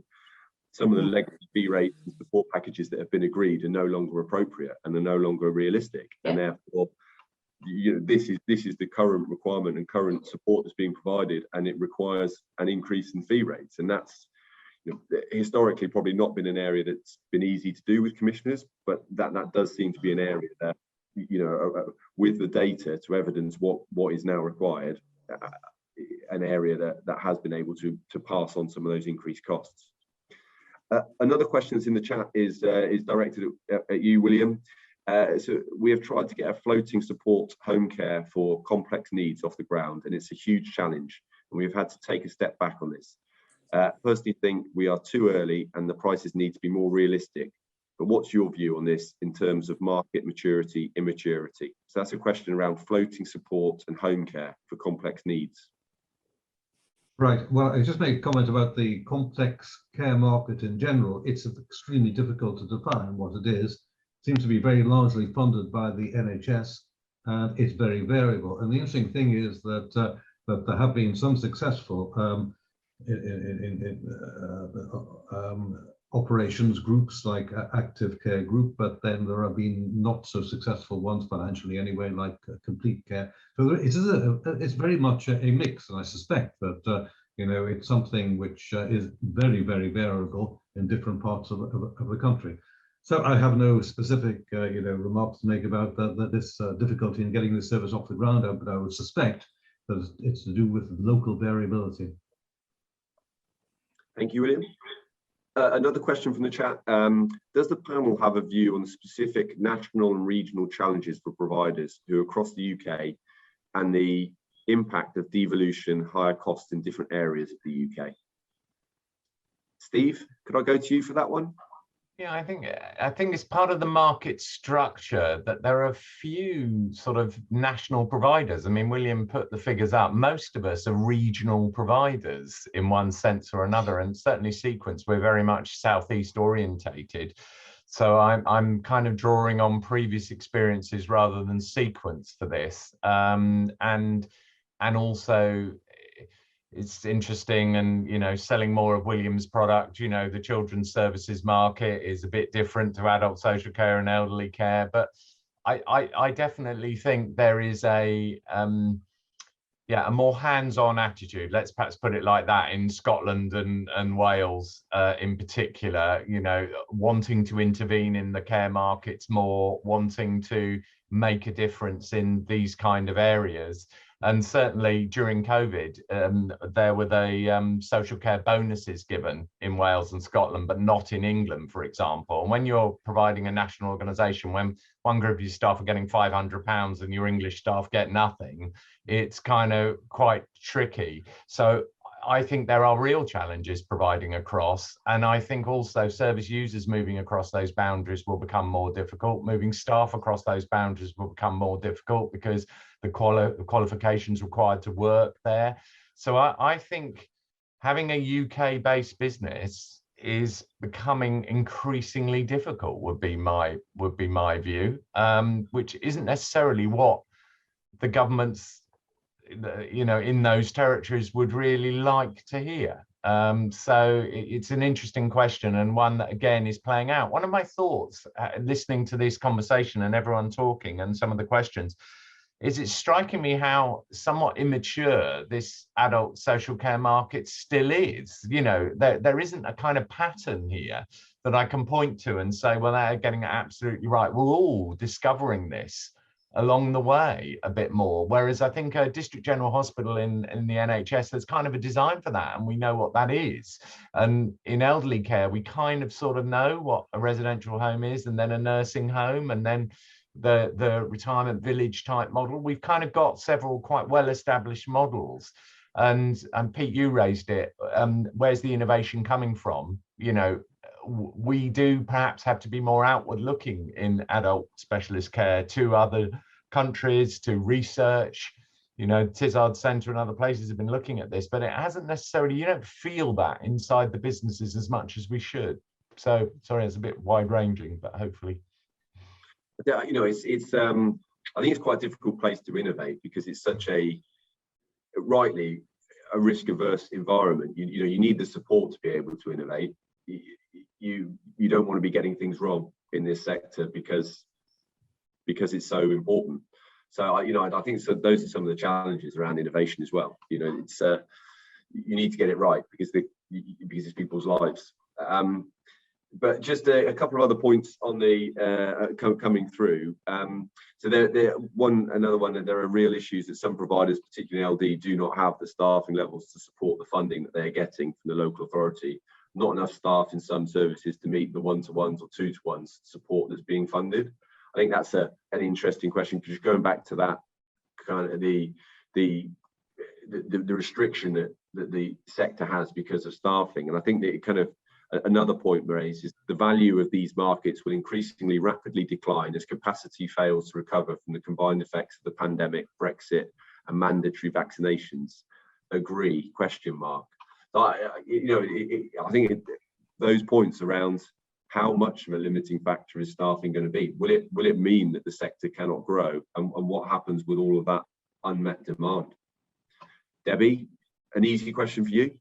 A: some of the legacy fee rates and support packages that have been agreed are no longer appropriate and are no longer realistic, and therefore this is the current requirement and current support that's being provided, and it requires an increase in fee rates. And that's historically probably not been an area that's been easy to do with commissioners, but that does seem to be an area that, with the data to evidence what is now required, an area that has been able to pass on some of those increased costs. Another question that's in the chat is directed at you, William. So we have tried to get a floating support home care for complex needs off the ground, and it's a huge challenge, and we've had to take a step back on this. Personally think we are too early and the prices need to be more realistic. But what's your view on this in terms of market maturity, immaturity? So that's a question around floating support and home care for complex needs.
B: Right. Well, I just made a comment about the complex care market in general. It's extremely difficult to define what it is. It seems to be very largely funded by the NHS, and it's very variable. And the interesting thing is that that there have been some successful operations groups like Active Care Group, but then there have been not so successful ones financially anyway, like Complete Care. So it's very much a mix, and I suspect that it's something which is very, very variable in different parts of the country. So I have no specific remarks to make about this difficulty in getting this service off the ground, but I would suspect that it's to do with local variability.
A: Thank you, William. Another question from the chat. Does the panel have a view on the specific national and regional challenges for providers who are across the UK and the impact of devolution, higher costs in different areas of the UK? Steve, could I go to you for that one?
C: Yeah, I think it's part of the market structure that there are few sort of national providers. I mean, William put the figures up. Most of us are regional providers in one sense or another, and certainly Sequence, we're very much southeast orientated. So I'm kind of drawing on previous experiences rather than Sequence for this, and also it's interesting, and selling more of William's product, the children's services market is a bit different to adult social care and elderly care, but I definitely think there is a more hands-on attitude, let's perhaps put it like that, in Scotland and Wales in particular, wanting to intervene in the care markets more, wanting to make a difference in these kind of areas. And certainly during COVID, there were the social care bonuses given in Wales and Scotland, but not in England, for example. And when you're providing a national organisation, when one group of your staff are getting £500 and your English staff get nothing, it's kind of quite tricky. So I think there are real challenges providing across, and I think also service users moving across those boundaries will become more difficult. Moving staff across those boundaries will become more difficult because the qualifications required to work there. So I think having a UK-based business is becoming increasingly difficult, would be my view, which isn't necessarily what the governments in those territories would really like to hear. So it's an interesting question, and one that again is playing out. One of my thoughts listening to this conversation and everyone talking and some of the questions is it's striking me how somewhat immature this adult social care market still is. There isn't a kind of pattern here that I can point to and say, well, they're getting it absolutely right. We're all discovering this along the way a bit more, whereas I think a district general hospital in the NHS, there's kind of a design for that, and we know what that is. And in elderly care, we kind of sort of know what a residential home is, and then a nursing home, and then the retirement village type model. We've kind of got several quite well established models, and Pete, you raised it. Where's the innovation coming from? We do perhaps have to be more outward looking in adult specialist care to other countries, to research. Tizard Centre and other places have been looking at this, but it hasn't necessarily, you don't feel that inside the businesses as much as we should. So sorry, it's a bit wide ranging, but hopefully.
A: Yeah, it's I think it's quite a difficult place to innovate because it's such rightly a risk averse environment. You need the support to be able to innovate. You don't want to be getting things wrong in this sector because it's so important. So I think those are some of the challenges around innovation as well. It's you need to get it right because it's people's lives. But just a couple of other points on the coming through. So there are real issues that some providers, particularly LD, do not have the staffing levels to support the funding that they're getting from the local authority. Not enough staff in some services to meet the one-to-ones or two-to-ones support that's being funded. I think that's an interesting question, because going back to that kind of the restriction that the sector has because of staffing. And I think that it kind of, another point raised is the value of these markets will increasingly rapidly decline as capacity fails to recover from the combined effects of the pandemic, Brexit, and mandatory vaccinations. Agree? ? So I think those points around how much of a limiting factor is staffing going to be? Will it mean that the sector cannot grow? And what happens with all of that unmet demand? Debbie, an easy question for you.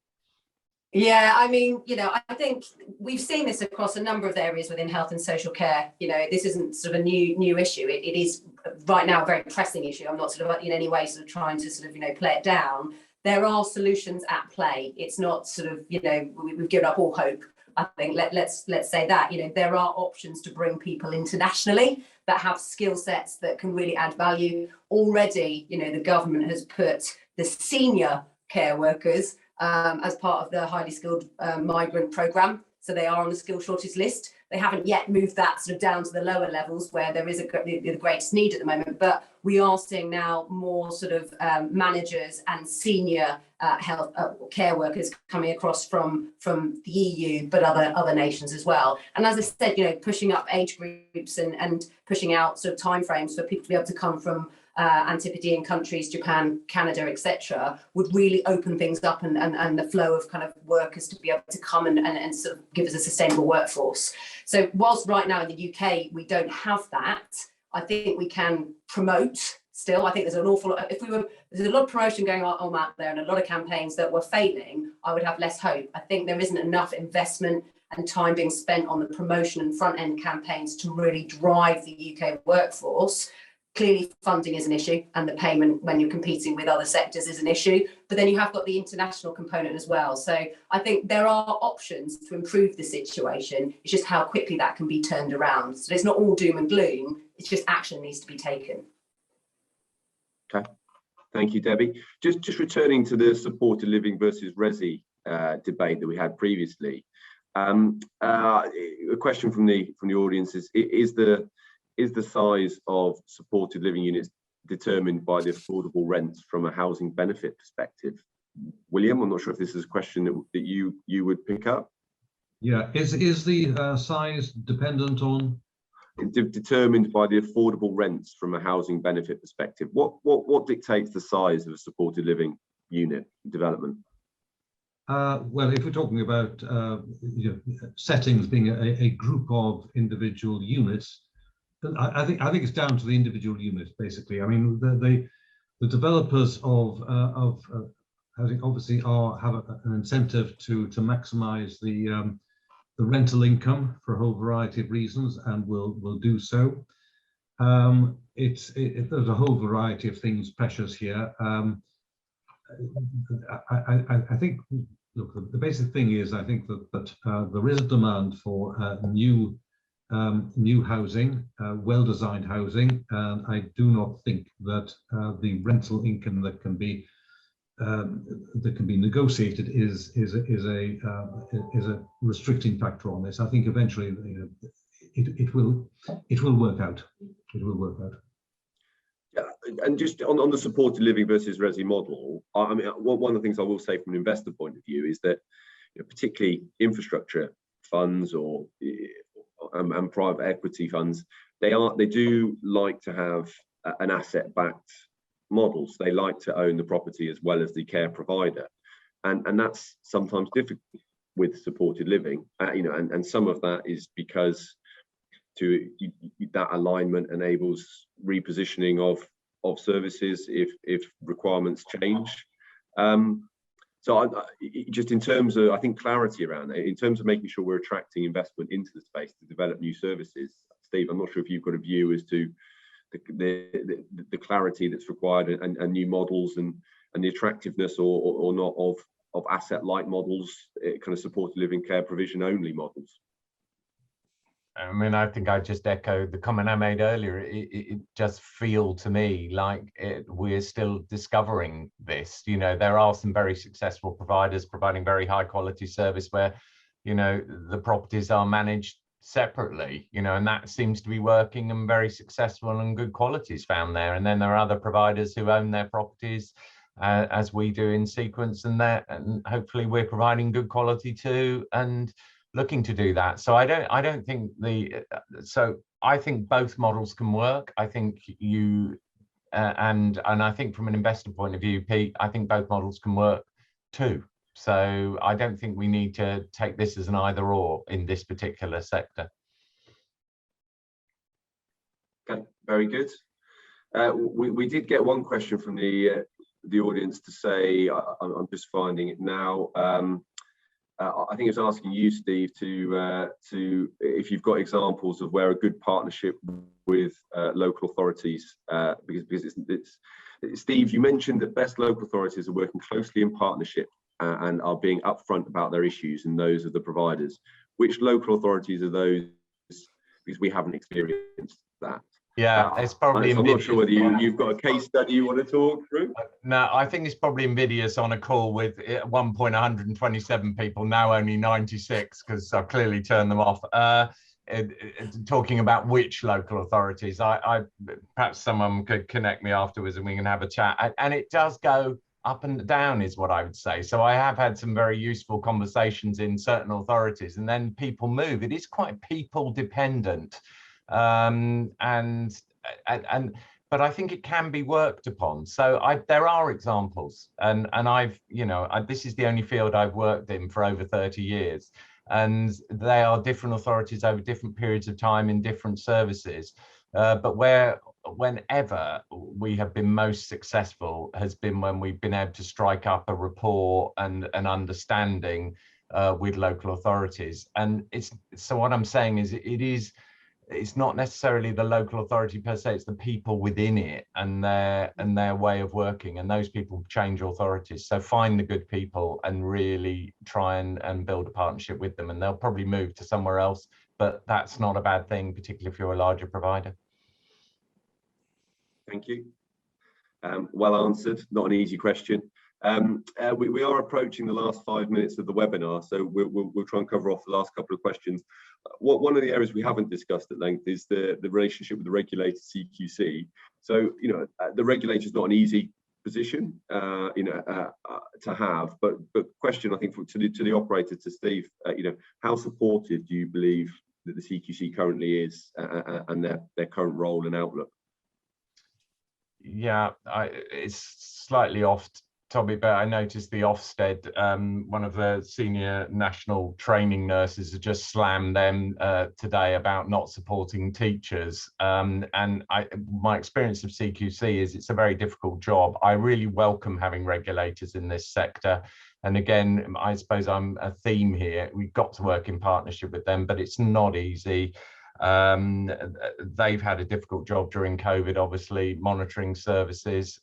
D: Yeah, I mean, I think we've seen this across a number of areas within health and social care. This isn't sort of a new issue. It is right now a very pressing issue. I'm not sort of in any way sort of trying to sort of play it down. There are solutions at play. It's not sort of we've given up all hope. I think let's say that there are options to bring people internationally that have skill sets that can really add value. Already, the government has put the senior care workers as part of the highly skilled migrant programme. So they are on the skill shortage list. They haven't yet moved that sort of down to the lower levels where there is the greatest need at the moment. But we are seeing now more sort of managers and senior health care workers coming across from the EU, but other nations as well. And as I said, pushing up age groups and pushing out sort of timeframes for people to be able to come from Antipodean countries, Japan, Canada, etc., would really open things up and the flow of kind of workers to be able to come and sort of give us a sustainable workforce. So whilst right now in the UK we don't have that, I think we can promote still. I think there's an awful lot, there's a lot of promotion going on out there and a lot of campaigns that were failing, I would have less hope. I think there isn't enough investment and time being spent on the promotion and front end campaigns to really drive the UK workforce. Clearly funding is an issue and the payment when you're competing with other sectors is an issue, but then you have got the international component as well. So I think there are options to improve the situation. It's just how quickly that can be turned around. So it's not all doom and gloom, it's just action needs to be taken.
A: Okay, thank you, Debbie. Just returning to the supported living versus resi debate that we had previously. A question from the audience is the size of supported living units determined by the affordable rents from a housing benefit perspective? William, I'm not sure if this is a question that you would pick up.
B: Yeah, is the size dependent on?
A: Determined by the affordable rents from a housing benefit perspective. What dictates the size of a supported living unit development?
B: Well, if we're talking about settings being a group of individual units, I think it's down to the individual unit, basically. I mean, the developers of housing obviously have an incentive to maximise the rental income for a whole variety of reasons, and will do so. There's a whole variety of things, pressures here. I think, look, the basic thing is, I think that there is a demand for new housing, well-designed housing, and I do not think that the rental income that can be negotiated is a restricting factor on this. I think eventually it will work out. It will work out.
A: Yeah, and just on the supported living versus resi model, I mean, one of the things I will say from an investor point of view is that, particularly infrastructure funds and private equity funds, they do like to have an asset-backed model. So they like to own the property as well as the care provider, and that's sometimes difficult with supported living. And some of that is because that alignment enables repositioning of services if requirements change. So just in terms of, I think, clarity around it, in terms of making sure we're attracting investment into the space to develop new services, Steve, I'm not sure if you've got a view as to the clarity that's required, and new models, and the attractiveness or not of asset light models, kind of supported living care provision only models?
C: I mean, I think I just echo the comment I made earlier. It just feels to me like we're still discovering this. You know, there are some very successful providers providing very high quality service where, you know, the properties are managed separately, you know, and that seems to be working and very successful, and good quality is found there. And then there are other providers who own their properties, as we do in Sequence, and hopefully we're providing good quality too, and looking to do that. So I don't think I think both models can work. I think and I think from an investor point of view, Pete, I think both models can work too. So I don't think we need to take this as an either or in this particular sector.
A: Okay, very good. We did get one question from the audience to say, I'm just finding it now. I think it's asking you, Steve, to if you've got examples of where a good partnership with local authorities, because it's Steve, you mentioned that best local authorities are working closely in partnership and are being upfront about their issues, and those are the providers. Which local authorities are those? Because we haven't experienced that.
C: Yeah, it's probably.
A: I'm not sure whether you've got a case study you want to talk through.
C: No, I think it's probably invidious on a call with at one point 127 people, now only 96, because I've clearly turned them off. Talking about which local authorities, I perhaps someone could connect me afterwards and we can have a chat. And it does go up and down, is what I would say. So I have had some very useful conversations in certain authorities, and then people move. It is quite people dependent. But I think it can be worked upon. So there are examples, and I've, you know, this is the only field I've worked in for over 30 years, and they are different authorities over different periods of time in different services. But whenever we have been most successful has been when we've been able to strike up a rapport and an understanding with local authorities. And so what I'm saying is it's not necessarily the local authority per se, it's the people within it and their way of working, and those people change authorities. So find the good people and really try and build a partnership with them, and they'll probably move to somewhere else, but that's not a bad thing, particularly if you're a larger provider.
A: Thank you. Well answered, not an easy question. We are approaching the last 5 minutes of the webinar, so we'll try and cover off the last couple of questions. One of the areas we haven't discussed at length is the relationship with the regulator, CQC. So, you know, the regulator is not an easy position, to have. But question, I think, to the operator, to Steve, you know, how supportive do you believe that the CQC currently is, and their current role and outlook?
C: Yeah, it's slightly off topic, but I noticed the Ofsted, one of the senior national training nurses, has just slammed them today about not supporting teachers. And my experience of CQC is it's a very difficult job. I really welcome having regulators in this sector. And again, I suppose I'm a theme here. We've got to work in partnership with them, but it's not easy. They've had a difficult job during COVID, obviously, monitoring services.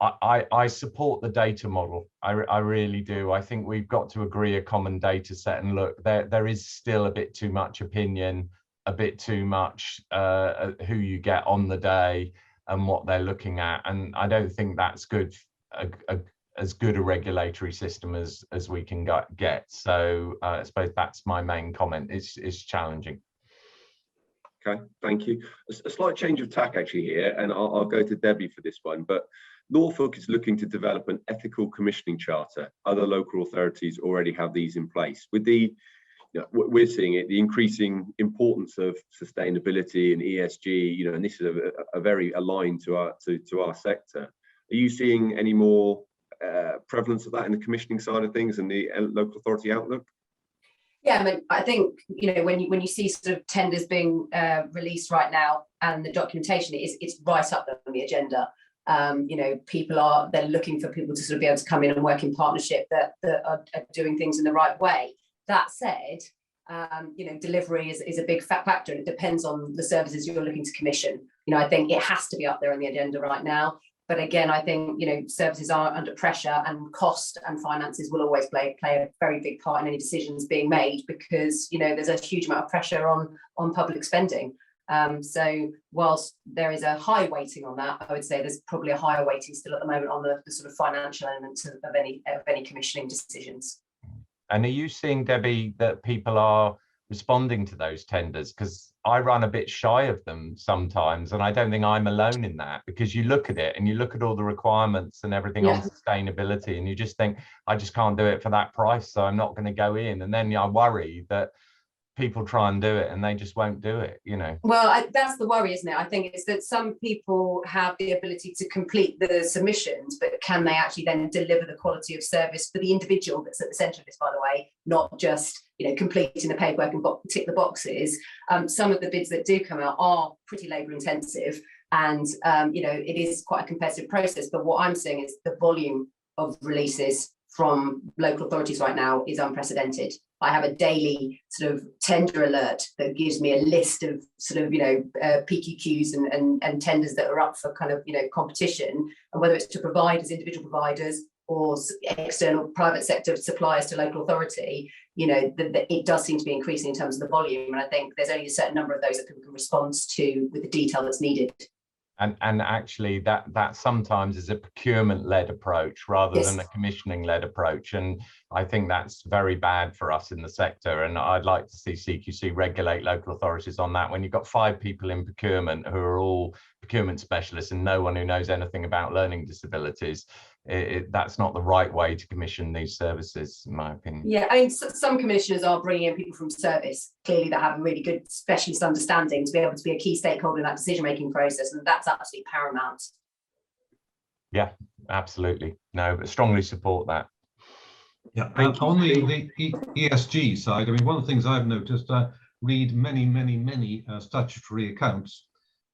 C: I support the data model. I really do. I think we've got to agree a common data set, and look, there is still a bit too much opinion, a bit too much who you get on the day and what they're looking at. And I don't think that's good, as good a regulatory system as we can get. So I suppose that's my main comment. It's challenging.
A: Okay, thank you. A slight change of tack actually here, and I'll go to Debbie for this one. But Norfolk is looking to develop an ethical commissioning charter. Other local authorities already have these in place. With the, you know, we're seeing it, the increasing importance of sustainability and ESG, you know, and this is a very aligned to our sector. Are you seeing any more prevalence of that in the commissioning side of things and the local authority outlook?
D: Yeah, I mean, I think, you know, when you see sort of tenders being released right now, and the documentation it's right up on the agenda. You know, they're looking for people to sort of be able to come in and work in partnership that are doing things in the right way. That said, you know, delivery is a big factor, and it depends on the services you're looking to commission. I think it has to be up there on the agenda right now. But again, I think, services are under pressure, and cost and finances will always play a very big part in any decisions being made, because, there's a huge amount of pressure on public spending. So whilst there is a high weighting on that, I would say there's probably a higher weighting still at the moment on the sort of financial elements of any commissioning decisions.
C: And are you seeing, Debbie, that people are responding to those tenders? Because I run a bit shy of them sometimes, and I don't think I'm alone in that, because you look at it and you look at all the requirements and everything on sustainability, and you just think, I just can't do it for that price, so I'm not going to go in. And then I worry that people try and do it and they just won't do it,
D: Well, that's the worry, isn't it? I think it's that some people have the ability to complete the submissions, but can they actually then deliver the quality of service for the individual that's at the centre of this, by the way, not just completing the paperwork and tick the boxes. Some of the bids that do come out are pretty labour intensive, and it is quite a competitive process. But what I'm seeing is the volume of releases from local authorities right now is unprecedented. I have a daily sort of tender alert that gives me a list of sort of, PQQs and tenders that are up for kind of, competition, and whether it's to providers, individual providers, or external private sector suppliers to local authority, it does seem to be increasing in terms of the volume. And I think there's only a certain number of those that people can respond to with the detail that's needed.
C: And actually that sometimes is a procurement-led approach rather than a commissioning-led approach. And I think that's very bad for us in the sector. And I'd like to see CQC regulate local authorities on that. When you've got 5 people in procurement who are all procurement specialists and no one who knows anything about learning disabilities, that's not the right way to commission these services, in my opinion.
D: Yeah, I mean, some commissioners are bringing in people from service, clearly, that have a really good specialist understanding to be able to be a key stakeholder in that decision-making process, and that's absolutely paramount.
C: Yeah, absolutely. No, but strongly support that.
B: Yeah, on the ESG side, I mean, one of the things I've noticed, I read many statutory accounts,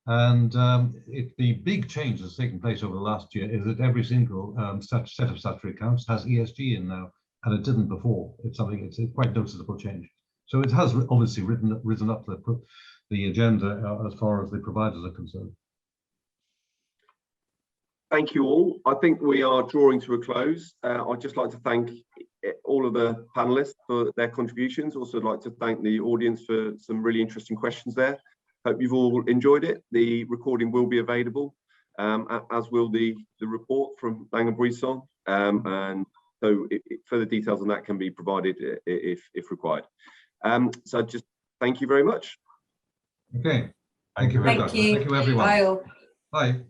B: and the big change that's taken place over the last year is that every single set of statutory accounts has ESG in now, and it didn't before. It's a quite noticeable change. So it has obviously risen up the agenda as far as the providers are concerned.
A: Thank you all. I think we are drawing to a close. I'd just like to thank all of the panelists for their contributions. Also, I'd like to thank the audience for some really interesting questions there. Hope you've all enjoyed it. The recording will be available, as will the report from LaingBuisson's, and so further details on that can be provided if required. So just thank you very much.
B: Okay, thank you very much. Thank you, everyone.
D: Bye all.
B: Bye.